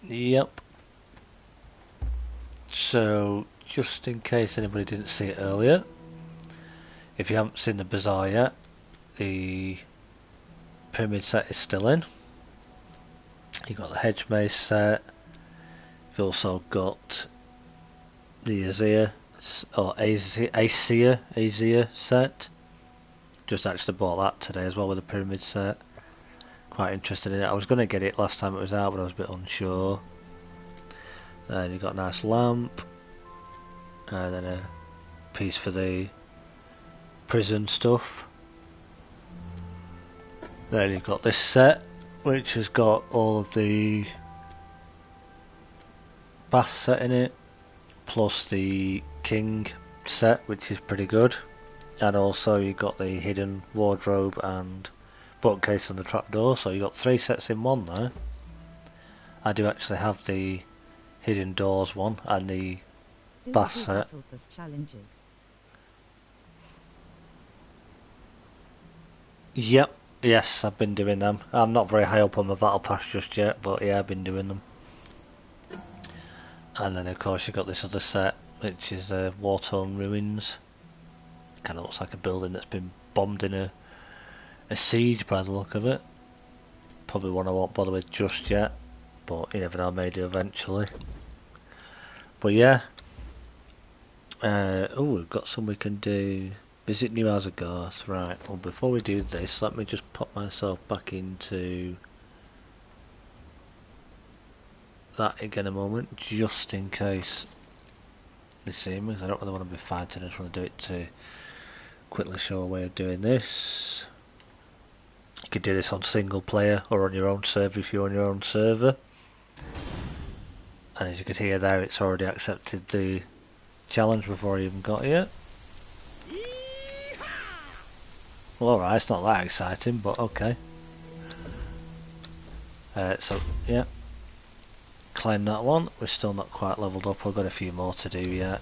Yep. So, just in case anybody didn't see it earlier, if you haven't seen the bazaar yet, the pyramid set is still in. You've got the hedge maze set. You've also got the Azir or Azir set. Just actually bought that today as well with the pyramid set. Quite interested in it. I was going to get it last time it was out, but I was a bit unsure. Then you've got a nice lamp, and then a piece for the prison stuff. Then you've got this set, which has got all of the bath set in it, plus the king set, which is pretty good. And also you've got the hidden wardrobe and bookcase and the trapdoor, so you've got 3 sets in one there. I do actually have the hidden doors one and the bath set. Yep, yes, I've been doing them. I'm not very high up on my battle pass just yet, but yeah, I've been doing them. And then of course you've got this other set, which is War-Torn Ruins. Kind of looks like a building that's been bombed in a siege by the look of it. Probably one I won't bother with just yet, but you never know, I may do eventually. But yeah. Oh, we've got some we can do. Visit new as a ghost. Right, well before we do this, let me just pop myself back into that again a moment, just in case they see me. I don't really want to be fighting, I just want to do it to quickly show a way of doing this. You could do this on single player or on your own server if you're on your own server. And as you could hear there, it's already accepted the challenge before I even got here. Well, alright, it's not that exciting, but okay. So, yeah. Claim that one. We're still not quite leveled up. I've got a few more to do yet.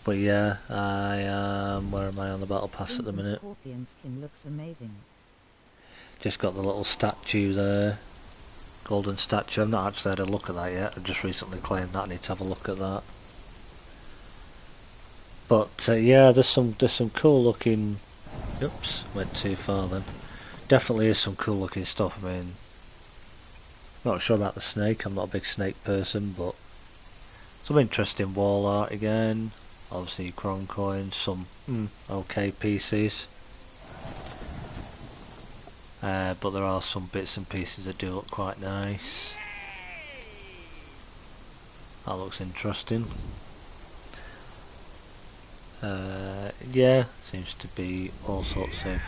But yeah, I am... where am I on the battle pass at the minute? Scorpion skin looks amazing. Just got the little statue there. Golden statue. I've not actually had a look at that yet. I've just recently claimed that. I need to have a look at that. But yeah, there's some cool looking... Oops, went too far then. Definitely is some cool looking stuff. I mean, not sure about the snake. I'm not a big snake person, but some interesting wall art again. Obviously, Chrome coins, some okay pieces. But there are some bits and pieces that do look quite nice. That looks interesting. Yeah, seems to be all sorts of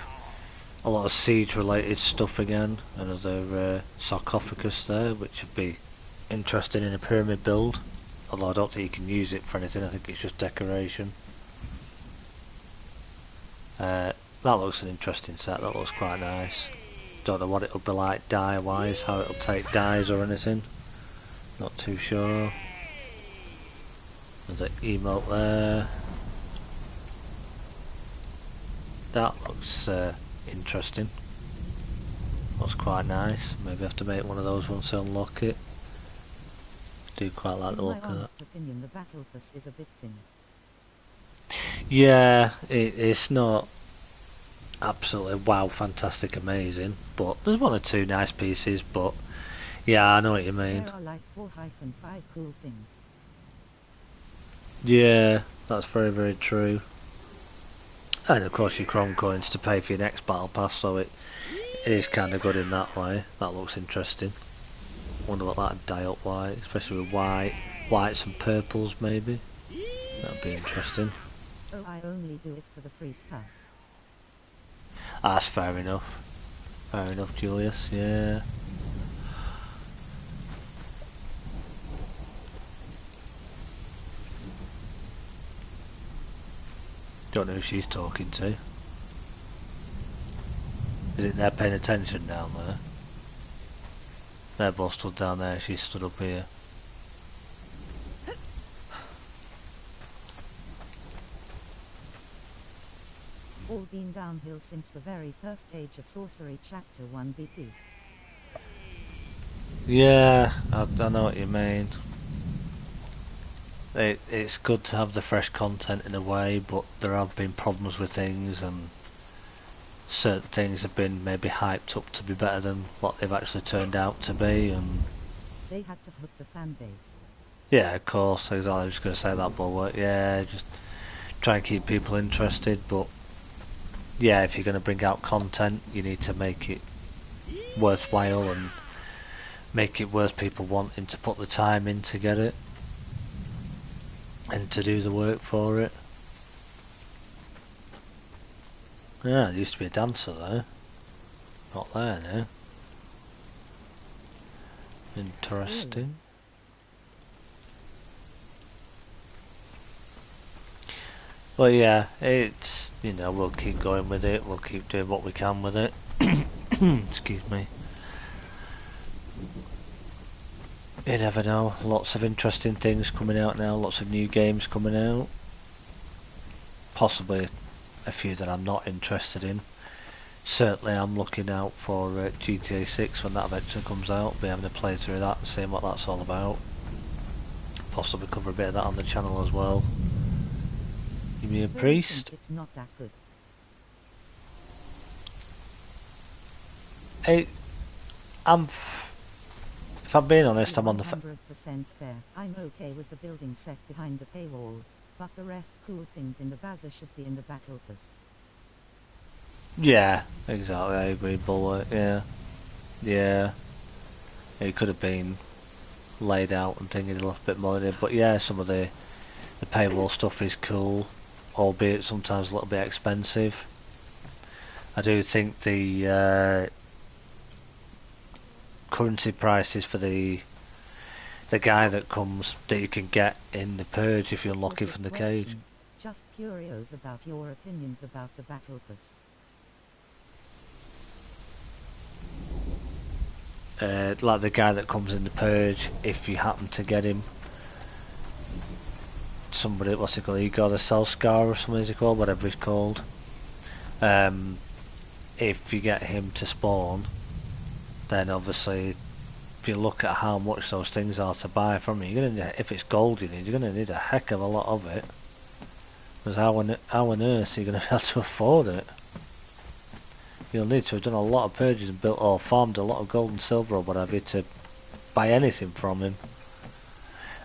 a lot of siege related stuff again. Another sarcophagus there, which would be interesting in a pyramid build. Although I don't think you can use it for anything, I think it's just decoration. That looks an interesting set, that looks quite nice. Don't know what it'll be like die wise, how it'll take dies or anything. Not too sure. There's an emote there. That looks interesting. Looks quite nice. Maybe have to make one of those once I unlock it. Do quite like the look of that. In my honest opinion, the battle pass is a bit thin. Yeah, it's not absolutely wow, fantastic, amazing, but there's one or two nice pieces. But yeah, I know what you mean. There are like 4-5 cool things. Yeah, that's very, very true. And of course your Chrome coins to pay for your next battle pass, so it is kind of good in that way. That looks interesting. Wonder what that'd dye up like, especially with whites and purples maybe. That'd be interesting. Oh, I only do it for the free stuff. That's fair enough. Fair enough, Julius, yeah. Don't know who she's talking to. Is it they're paying attention down there? They're both stood down there, she stood up here. All been downhill since the very first Age of Sorcery Chapter 1 BP. Yeah, I know what you mean. It's good to have the fresh content in a way, but there have been problems with things, and certain things have been maybe hyped up to be better than what they've actually turned out to be, and They had to hook the fan base. yeah, of course, exactly. I was just going to say that, but yeah, just try and keep people interested. But yeah, if you're going to bring out content, you need to make it worthwhile and make it worth people wanting to put the time in to get it and to do the work for it. Yeah, there used to be a dancer there. Not there now. Interesting. Well, yeah, it's, you know, we'll keep going with it, we'll keep doing what we can with it. Excuse me. You never know, lots of interesting things coming out now, lots of new games coming out. Possibly a few that I'm not interested in. Certainly I'm looking out for GTA 6 when that eventually comes out, be having a playthrough of that and seeing what that's all about. Possibly cover a bit of that on the channel as well. Give me a So priest. it's not that good. If I'm being honest, I'm on the 100% fair. I'm okay with the building set behind a paywall. But the rest cool things in the bazaar should be in the battle pass. Yeah, exactly. I agree, Bulwark. Yeah, yeah. It could have been laid out and thinking a little bit more in it, but yeah, some of the paywall stuff is cool, albeit sometimes a little bit expensive. I do think the currency prices for the guy that comes that you can get in the purge if you unlock it from the cage. Just curious about your opinions about the battle pass. Like the guy that comes in the purge, if you happen to get him, somebody, what's it called, Igor the Selscar or something is it called, whatever he's called. If you get him to spawn, then obviously if you look at how much those things are to buy from you, you're gonna, if it's gold you need, you're going to need a heck of a lot of it. Because how on earth are you going to be able to afford it? You'll need to have done a lot of purges and built or farmed a lot of gold and silver or whatever to buy anything from him.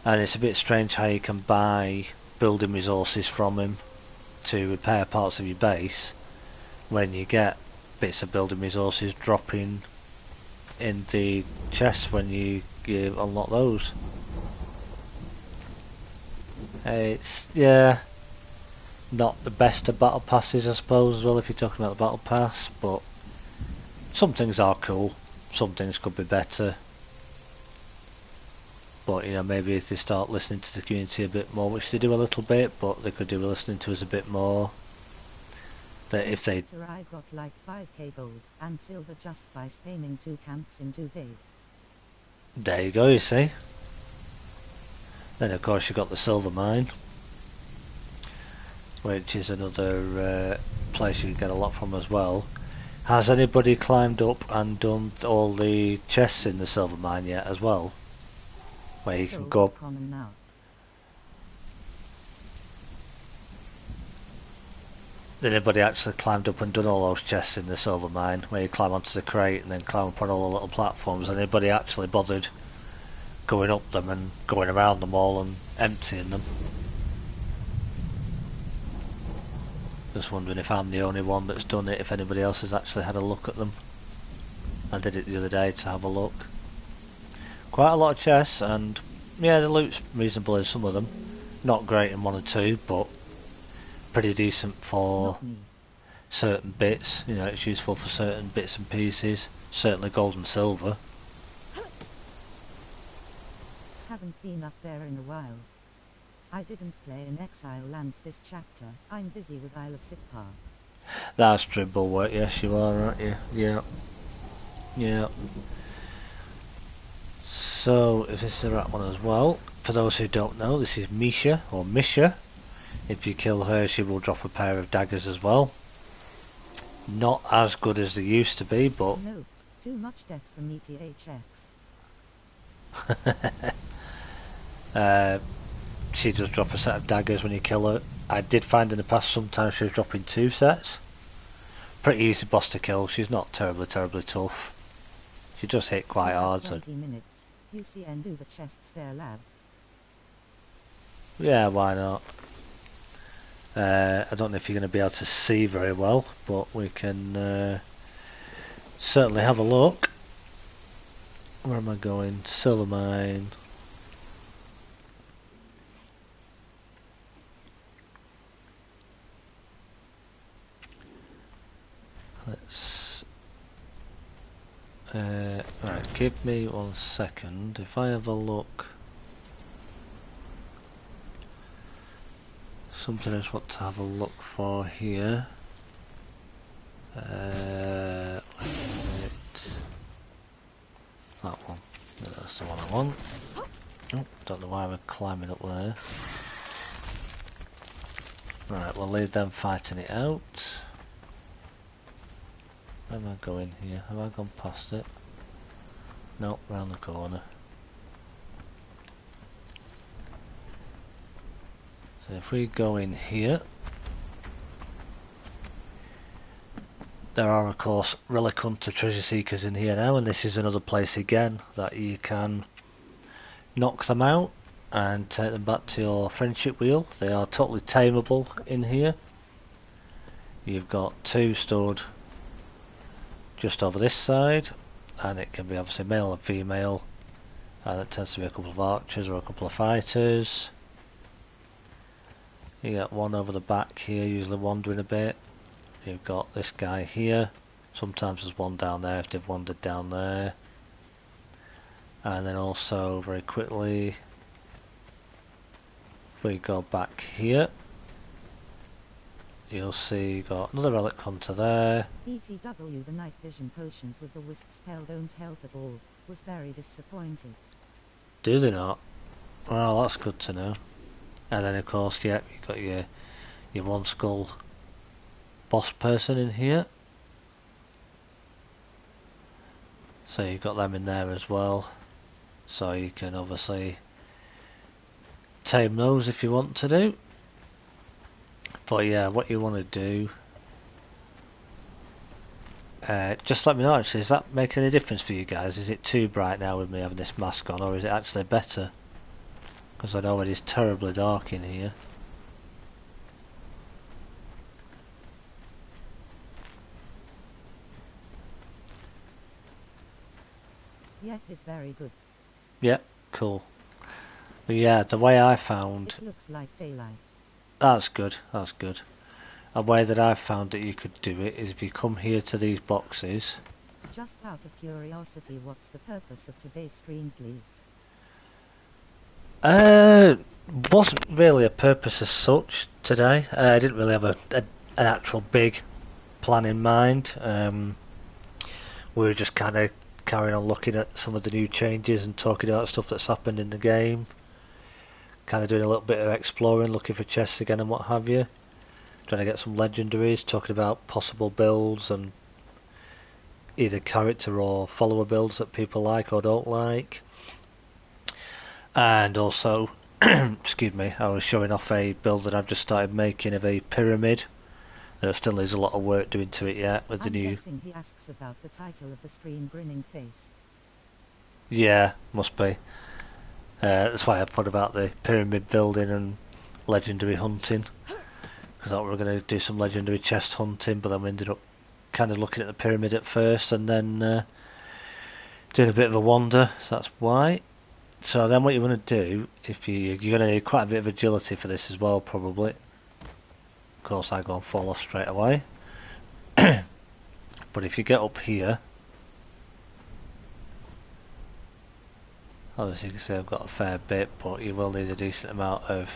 And it's a bit strange how you can buy building resources from him to repair parts of your base when you get bits of building resources dropping in the chests when you unlock those. It's, yeah, not the best of battle passes I suppose as well if you're talking about the battle pass, but some things are cool, some things could be better. But you know, maybe if they start listening to the community a bit more, which they do a little bit, but they could do with listening to us a bit more. That if they... I got like 5k gold and silver just by spamming 2 camps in 2 days. There you go, you see. Then of course you got the silver mine, which is another place you can get a lot from as well. Has anybody climbed up and done all the chests in the silver mine yet as well? Where you can go up. Conan now. Anybody actually climbed up and done all those chests in the silver mine, where you climb onto the crate and then climb up on all the little platforms? Anybody actually bothered going up them and going around them all and emptying them? Just wondering if I'm the only one that's done it, if anybody else has actually had a look at them. I did it the other day to have a look. Quite a lot of chests, and yeah, the loot's reasonable in some of them. Not great in one or two, but pretty decent for certain bits. You know, it's useful for certain bits and pieces. Certainly gold and silver. Haven't been up there in a while. I didn't play in Exile Lands this chapter. I'm busy with Isle of Sipar. That's true, Bulwark. Yes, you are, aren't you? Yeah. Yeah. So, if this is the right one as well, for those who don't know, this is Misha, or Misha. If you kill her, she will drop a pair of daggers as well. Not as good as they used to be, but... No, too much death for me THX. She does drop a set of daggers when you kill her. I did find in the past sometimes she was dropping 2 sets. Pretty easy boss to kill, she's not terribly tough. She just hit quite hard. 20 minutes. You see and do the chests there, lads. Yeah, why not? I don't know if you're going to be able to see very well, but we can certainly have a look. Where am I going? Silver mine. Let's right, give me 1 second. If I have a look, something else what to have a look for here. That one. Yeah, that's the one I want. Oh, don't know why we're climbing up there. Right, we'll leave them fighting it out. Where am I going here? Have I gone past it? No, round the corner. So if we go in here, there are of course relic hunter treasure seekers in here now, and this is another place again that you can knock them out. and take them back to your friendship wheel. They are totally tameable in here. You've got 2 stored just over this side, and it can be obviously male and female, and it tends to be a couple of archers or a couple of fighters. You get one over the back here, usually wandering a bit. You've got this guy here. Sometimes there's one down there if they've wandered down there. And then also very quickly, if we go back here, you'll see you got another relic hunter there. ETW, the night vision potions with the wisp spell don't help at all. Was very disappointed. Do they not? Well, that's good to know. And then of course, yep, you've got your one skull boss person in here. So you've got them in there as well. So you can obviously tame those if you want to do. But yeah, what you want to do, just let me know actually, is that making any difference for you guys? Is it too bright now with me having this mask on, or is it actually better? Because I know it is terribly dark in here. Yeah, it's very good. Yep, cool. But yeah, the way I found... It looks like daylight. That's good, that's good. A way that I found that you could do it is if you come here to these boxes. Just out of curiosity, what's the purpose of today's stream, please? Wasn't really a purpose as such today. I didn't really have an actual big plan in mind. We were just kind of carrying on looking at some of the new changes and talking about stuff that's happened in the game. Kind of doing a little bit of exploring, looking for chests again and what have you. Trying to get some legendaries, talking about possible builds and either character or follower builds that people like or don't like. And also, excuse me, I was showing off a build that I've just started making of a pyramid. There still is a lot of work doing to it yet with the new... I'm guessing he asks about the title of the stream, Grinning Face. Yeah, must be. That's why I put about the pyramid building and legendary hunting. Because I thought we were going to do some legendary chest hunting, but then we ended up kind of looking at the pyramid at first and then doing a bit of a wander, so that's why. So then what you want to do, if you're going to need quite a bit of agility for this as well, probably. Of course, I go and fall off straight away. But if you get up here, obviously you can see I've got a fair bit, but you will need a decent amount of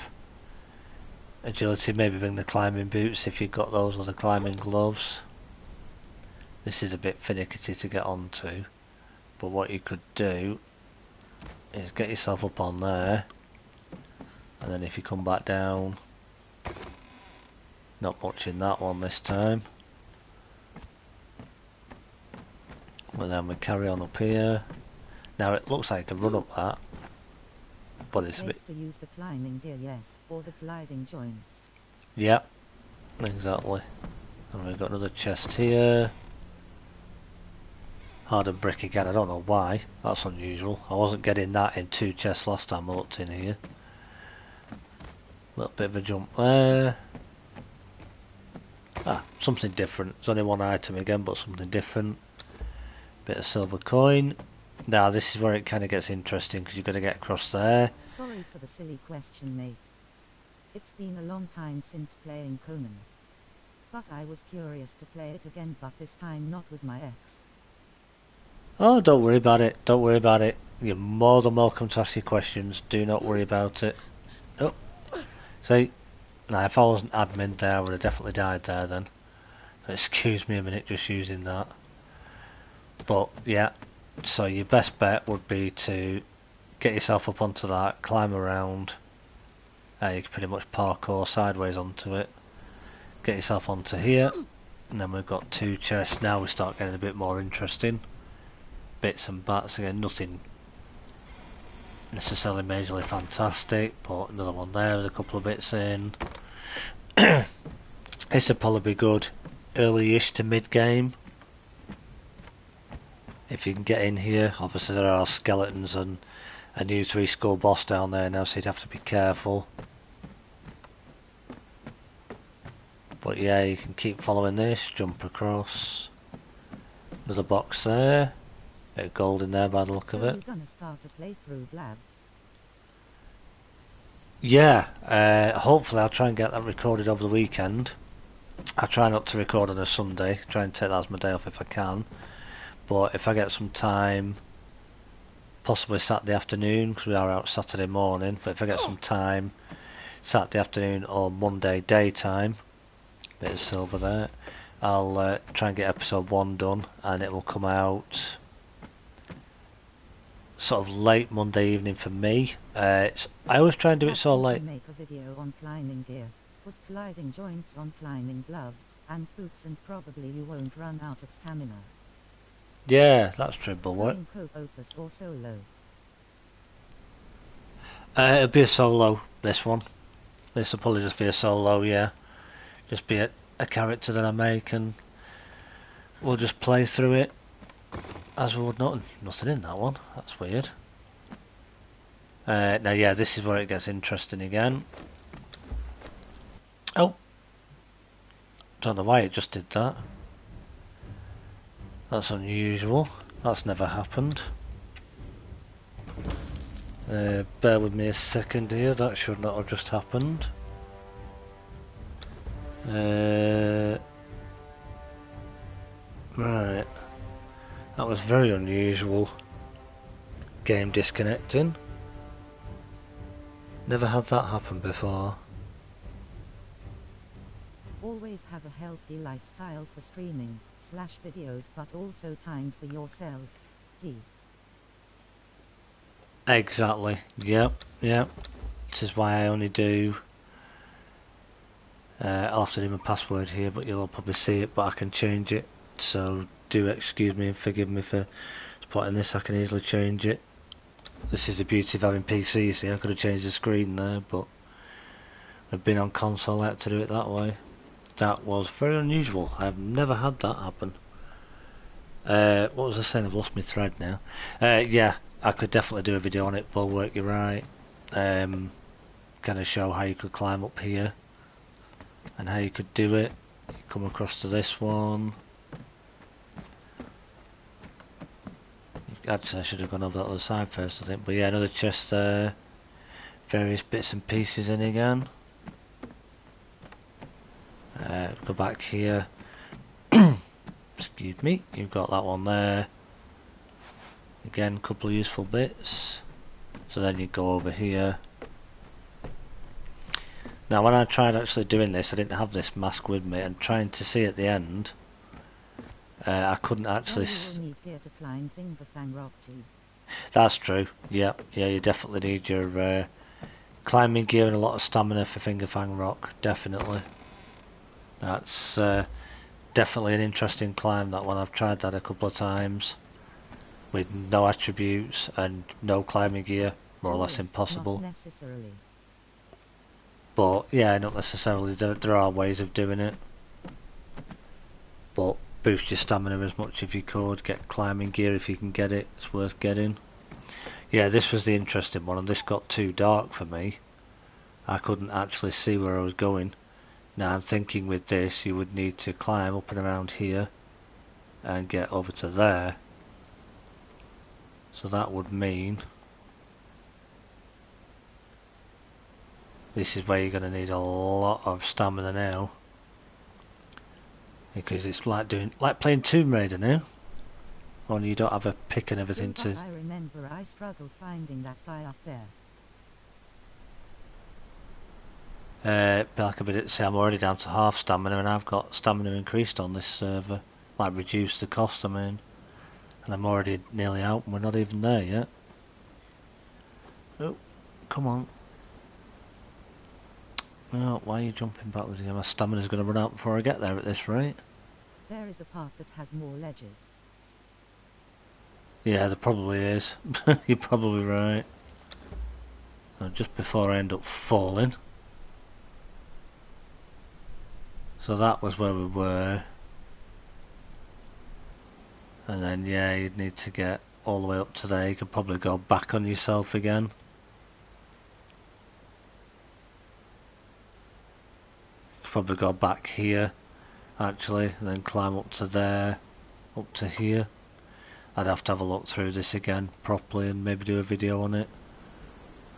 agility. Maybe bring the climbing boots if you've got those, or the climbing gloves. This is a bit finicky to get onto, but what you could do is get yourself up on there, and then if you come back down, not much in that one this time, but then we carry on up here. Now it looks like you can run up that, but it's a bit... to use the climbing gear, yes, or the gliding joints. Yep, exactly. And we've got another chest here. Hardened brick again, I don't know why, that's unusual. I wasn't getting that in 2 chests last time I looked in here. A little bit of a jump there. Ah, something different. There's only one item again, but something different. Bit of silver coin. Now this is where it kind of gets interesting, because you've got to get across there. Sorry for the silly question, mate. It's been a long time since playing Conan. But I was curious to play it again, but this time not with my ex. Oh, don't worry about it. Don't worry about it. You're more than welcome to ask your questions. Do not worry about it. Oh, see, now if I wasn't admin there, I would have definitely died there then. Excuse me a minute, just using that. But yeah, so your best bet would be to get yourself up onto that, climb around. You can pretty much parkour sideways onto it. Get yourself onto here, and then we've got 2 chests. Now we start getting a bit more interesting. Bits and bats again, nothing necessarily majorly fantastic, but another one there with a couple of bits in. This would probably be good early-ish to mid-game. If you can get in here, obviously there are skeletons and a new 3-score boss down there now, so you'd have to be careful. But yeah, you can keep following this, jump across. There's a box there. Bit of gold in there by the look So of it. you're gonna start a playthrough, Blabs? Yeah, hopefully I'll try and get that recorded over the weekend. I try not to record on a Sunday, try and take that as my day off if I can. But if I get some time, possibly Saturday afternoon, because we are out Saturday morning, but if I get some time, Saturday afternoon or Monday daytime, bit of silver there, I'll try and get episode 1 done, and it will come out sort of late Monday evening for me. I always try and do it so late. Make a video on climbing gear. Put gliding joints on climbing gloves and boots, and probably you won't run out of stamina. Yeah, that's true, but what? Going co-opus or solo? It'll be a solo, this one. This will probably just be a solo, yeah. Just be a character that I make, and we'll just play through it as we would nothing in that one. That's weird. Now, yeah, this is where it gets interesting again. Oh, don't know why it just did that. That's unusual. That's never happened. Bear with me a second here. That should not have just happened. Right. That was very unusual. Game disconnecting. Never had that happen before. Always have a healthy lifestyle for streaming / videos, but also time for yourself. D. Exactly. Yep. This is why I only do. I'll have to do my password here, but you'll probably see it, but I can change it. So do excuse me and forgive me for spotting this. I can easily change it. This is the beauty of having PC. See, I could have changed the screen there, but I've been on console. I had to do it that way. That was very unusual. I've never had that happen. What was I saying? I've lost my thread now. Yeah, I could definitely do a video on it. Bulwark, you're right. Kind of show how you could climb up here and how you could do it. You come across to this one. Actually, I should have gone over that other side first, I think. But yeah, another chest there. Various bits and pieces in again. Go back here. Excuse me. You've got that one there. Again, a couple of useful bits. So then you go over here. Now, when I tried actually doing this, I didn't have this mask with me, and trying to see at the end, I couldn't actually. You will need gear to climb Fingerfang Rock too. That's true. Yeah, you definitely need your climbing gear and a lot of stamina for Fingerfang Rock. Definitely. That's definitely an interesting climb. That one, I've tried that a couple of times with no attributes and no climbing gear, more or less impossible. Not necessarily. But yeah, not necessarily. There are ways of doing it, but boost your stamina as much if you could. Get climbing gear if you can get it. It's worth getting. Yeah, this was the interesting one, and this got too dark for me. I couldn't actually see where I was going. Now I'm thinking with this, you would need to climb up and around here and get over to there. So that would mean this is where you're going to need a lot of stamina now, because it's like playing Tomb Raider now. Only you don't have a pick and everything to. I remember I struggled finding that guy up there. Like a bit. See, I'm already down to half stamina, and I've got stamina increased on this server, like reduced the cost. I mean, and I'm already nearly out, and we're not even there yet. Oh, come on! Oh, why are you jumping backwards again? My stamina's going to run out before I get there at this rate. There is a part that has more ledges. Yeah, there probably is. You're probably right. Just before I end up falling. So that was where we were. And then, yeah, you'd need to get all the way up to there. You could probably go back on yourself again. You could probably go back here, actually, and then climb up to there, up to here. I'd have to have a look through this again properly and maybe do a video on it.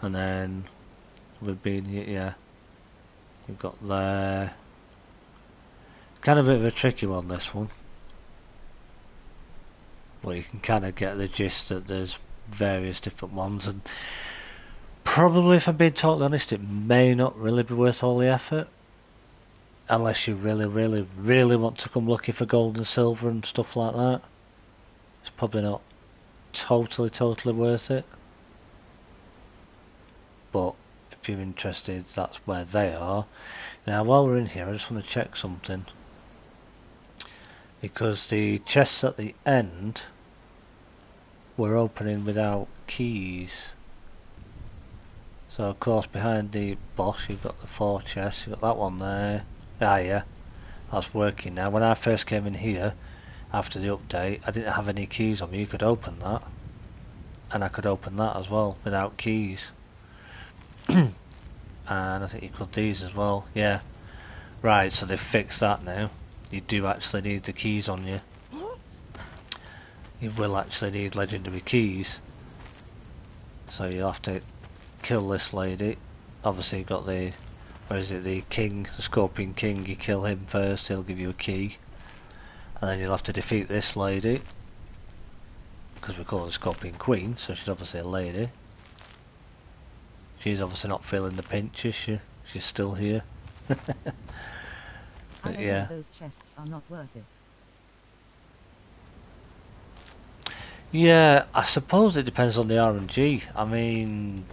And then we've been here, yeah. You've got there. Kind of a bit of a tricky one, this one. Well, you can kind of get the gist that there's various different ones, and probably, if I'm being totally honest, it may not really be worth all the effort. Unless you really, really, really want to come looking for gold and silver and stuff like that. It's probably not totally worth it. But if you're interested, that's where they are. Now, while we're in here, I just want to check something. Because the chests at the end were opening without keys. So of course behind the boss you've got the 4 chests, you've got that one there. Ah yeah, that's working now. When I first came in here, after the update, I didn't have any keys on me. You could open that. And I could open that as well, without keys. And I think you could these as well, yeah. Right, so they've fixed that now. You do actually need the keys on you. You will actually need legendary keys. So you'll have to kill this lady. Obviously you've got the, where is it, the king, the scorpion king. You kill him first, he'll give you a key. And then you'll have to defeat this lady. Because we call her the scorpion queen, so she's obviously a lady. She's obviously not feeling the pinch, is she? She's still here. But yeah. Those chests are not worth it. Yeah, I suppose it depends on the RNG. I mean,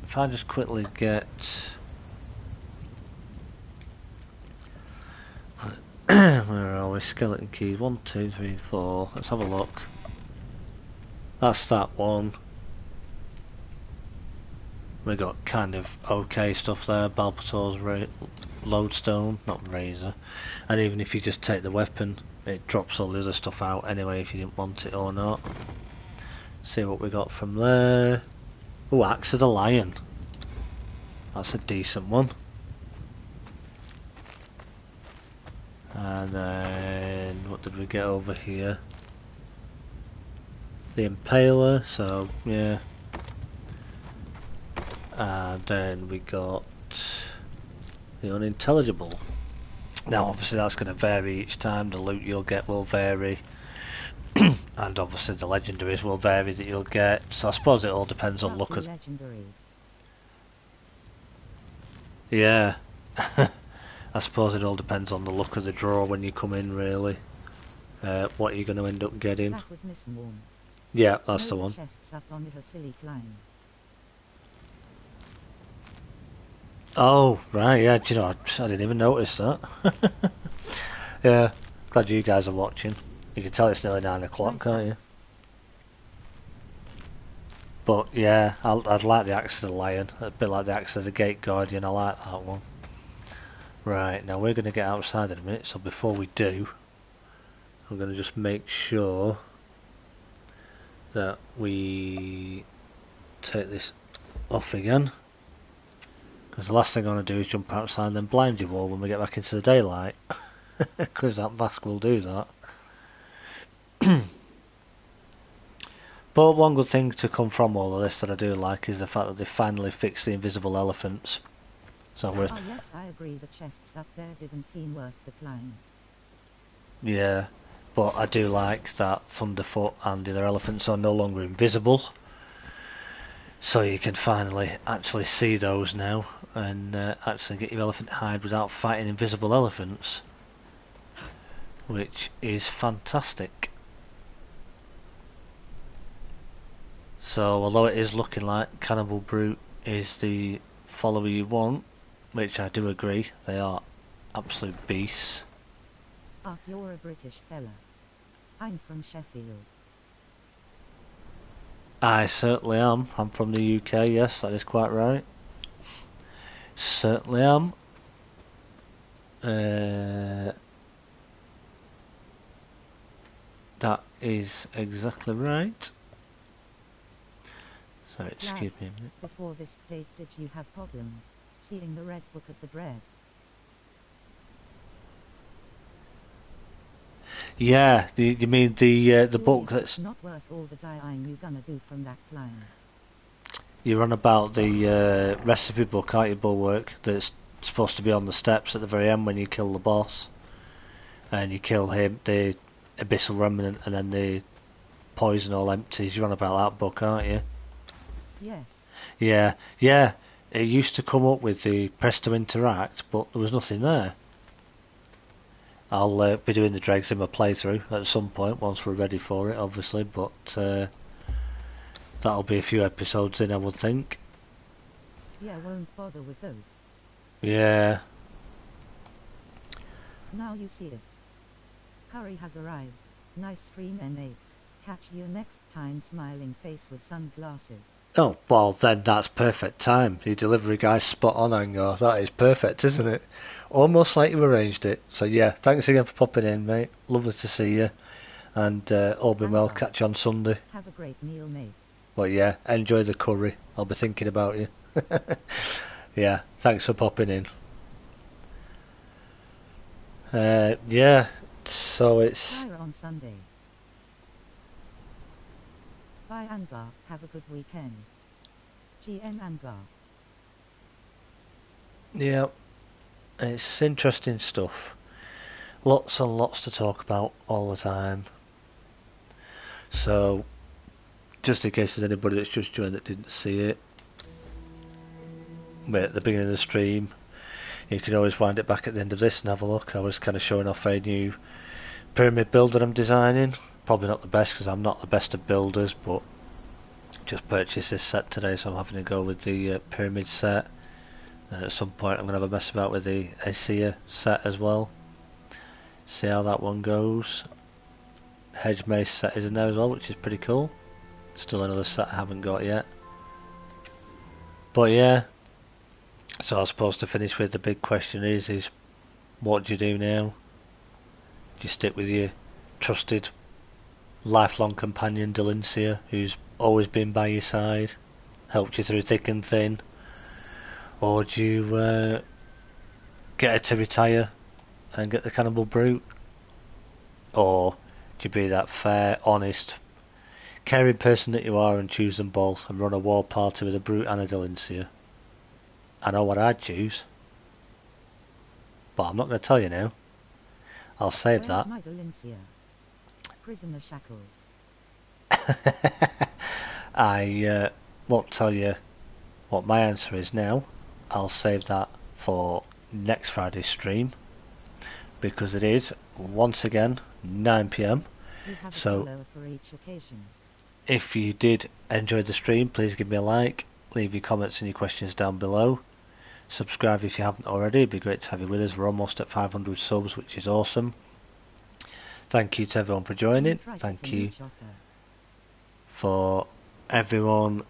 if I just quickly get where are we? Skeleton keys. 1, 2, 3, 4. Let's have a look. That's that one. We got kind of okay stuff there. Balbator's lodestone, not razor. And even if you just take the weapon, it drops all the other stuff out anyway if you didn't want it or not. See what we got from there. Oh, Axe of the Lion. That's a decent one. And then what did we get over here? The Impaler, so yeah. And then we got the Unintelligible. Now obviously that's going to vary each time, the loot you'll get will vary. And obviously the legendaries will vary that you'll get, so I suppose it all depends on luck. Yeah. I suppose it all depends on the luck of the draw when you come in, really. What you're going to end up getting. That was Miss Warm. Yeah, that's the one. Chests up on her silly climb. Oh, right, yeah, do you know, I didn't even notice that. Yeah, glad you guys are watching. You can tell it's nearly 9 o'clock, can't you? But yeah, I'd like the Axe of the Lion, a bit like the Axe of the Gate Guardian, I like that one. Right, now we're going to get outside in a minute, so before we do, I'm going to just make sure that we take this off again. Because the last thing I want to do is jump outside and then blind you all when we get back into the daylight. Because that mask will do that. But one good thing to come from all of this that I do like is the fact that they finally fixed the invisible elephants. So we're... Oh yes, I agree, the chests up there didn't seem worth the climb. Yeah, but I do like that Thunderfoot and the other elephants are no longer invisible. So you can finally actually see those now and actually get your elephant hide without fighting invisible elephants, which is fantastic. So although it is looking like Cannibal Brute is the follower you want, which I do agree, they are absolute beasts. Arf, you're a British fella. I'm from Sheffield. I certainly am. I'm from the UK, yes, that is quite right. Certainly am. That is exactly right. Sorry, excuse Lads, me a minute. before this played, did you have problems seeing the red book at the dreads? Yeah, you mean the book Julius, that's not worth all the dying you gonna do from that climb. you're on about, the recipe book, aren't you, Bulwark? That's supposed to be on the steps at the very end when you kill the boss, and you kill him, the abyssal remnant, and then the poison all empties. You're on about that book, aren't you? Yes. Yeah, yeah. It used to come up with the press to interact, but there was nothing there. I'll be doing the dregs in my playthrough at some point once we're ready for it, obviously, but that'll be a few episodes in, I would think. Yeah, won't bother with those. Yeah. Now you see it. Curry has arrived. Nice stream, N8. Catch you next time, smiling face with sunglasses. Oh, well, then that's perfect time. Your delivery guy's spot on, Angor. That is perfect, isn't it? Almost like you arranged it. So, yeah, thanks again for popping in, mate. Lovely to see you. And all being well, Angor. catch you on Sunday. Have a great meal, mate. But, yeah, enjoy the curry. I'll be thinking about you. Yeah, thanks for popping in. Yeah, so it's... Fire on Sunday. Bye, Angor. Have a good weekend. GM Angor. Yeah, it's interesting stuff. Lots and lots to talk about all the time. So, just in case there's anybody that's just joined that didn't see it, we're at the beginning of the stream. You can always wind it back at the end of this and have a look. I was kind of showing off a new pyramid build that I'm designing. Probably not the best because I'm not the best of builders, but just purchased this set today, so I'm having to go with the pyramid set. At some point I'm going to have a mess about with the Asia set as well. See how that one goes. Hedge mace set is in there as well, which is pretty cool. Still another set I haven't got yet. But yeah, so I was supposed to finish with the big question is what do you do now? Do you stick with your trusted lifelong companion Delincia, who's always been by your side, helped you through thick and thin? Or do you get her to retire and get the cannibal brute? Or do you be that fair, honest, caring person that you are and choose them both and run a war party with a brute and a Delincia? I know what I'd choose, but I'm not going to tell you now. I'll save Where's that. my Delincia? Prisoner shackles. I won't tell you what my answer is now. I'll save that for next Friday's stream, because it is, once again, 9 PM. You have a So, follower for each occasion. if you did enjoy the stream, please give me a like, leave your comments and your questions down below. Subscribe if you haven't already, it'd be great to have you with us. We're almost at 500 subs, which is awesome. Thank you to everyone for joining. Thank you for everyone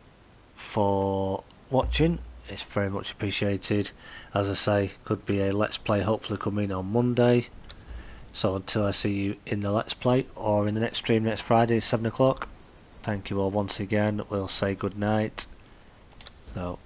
for watching. It's very much appreciated. As I say, could be a Let's Play hopefully coming on Monday. So until I see you in the Let's Play or in the next stream next Friday, 7 o'clock, thank you all once again. We'll say good night. So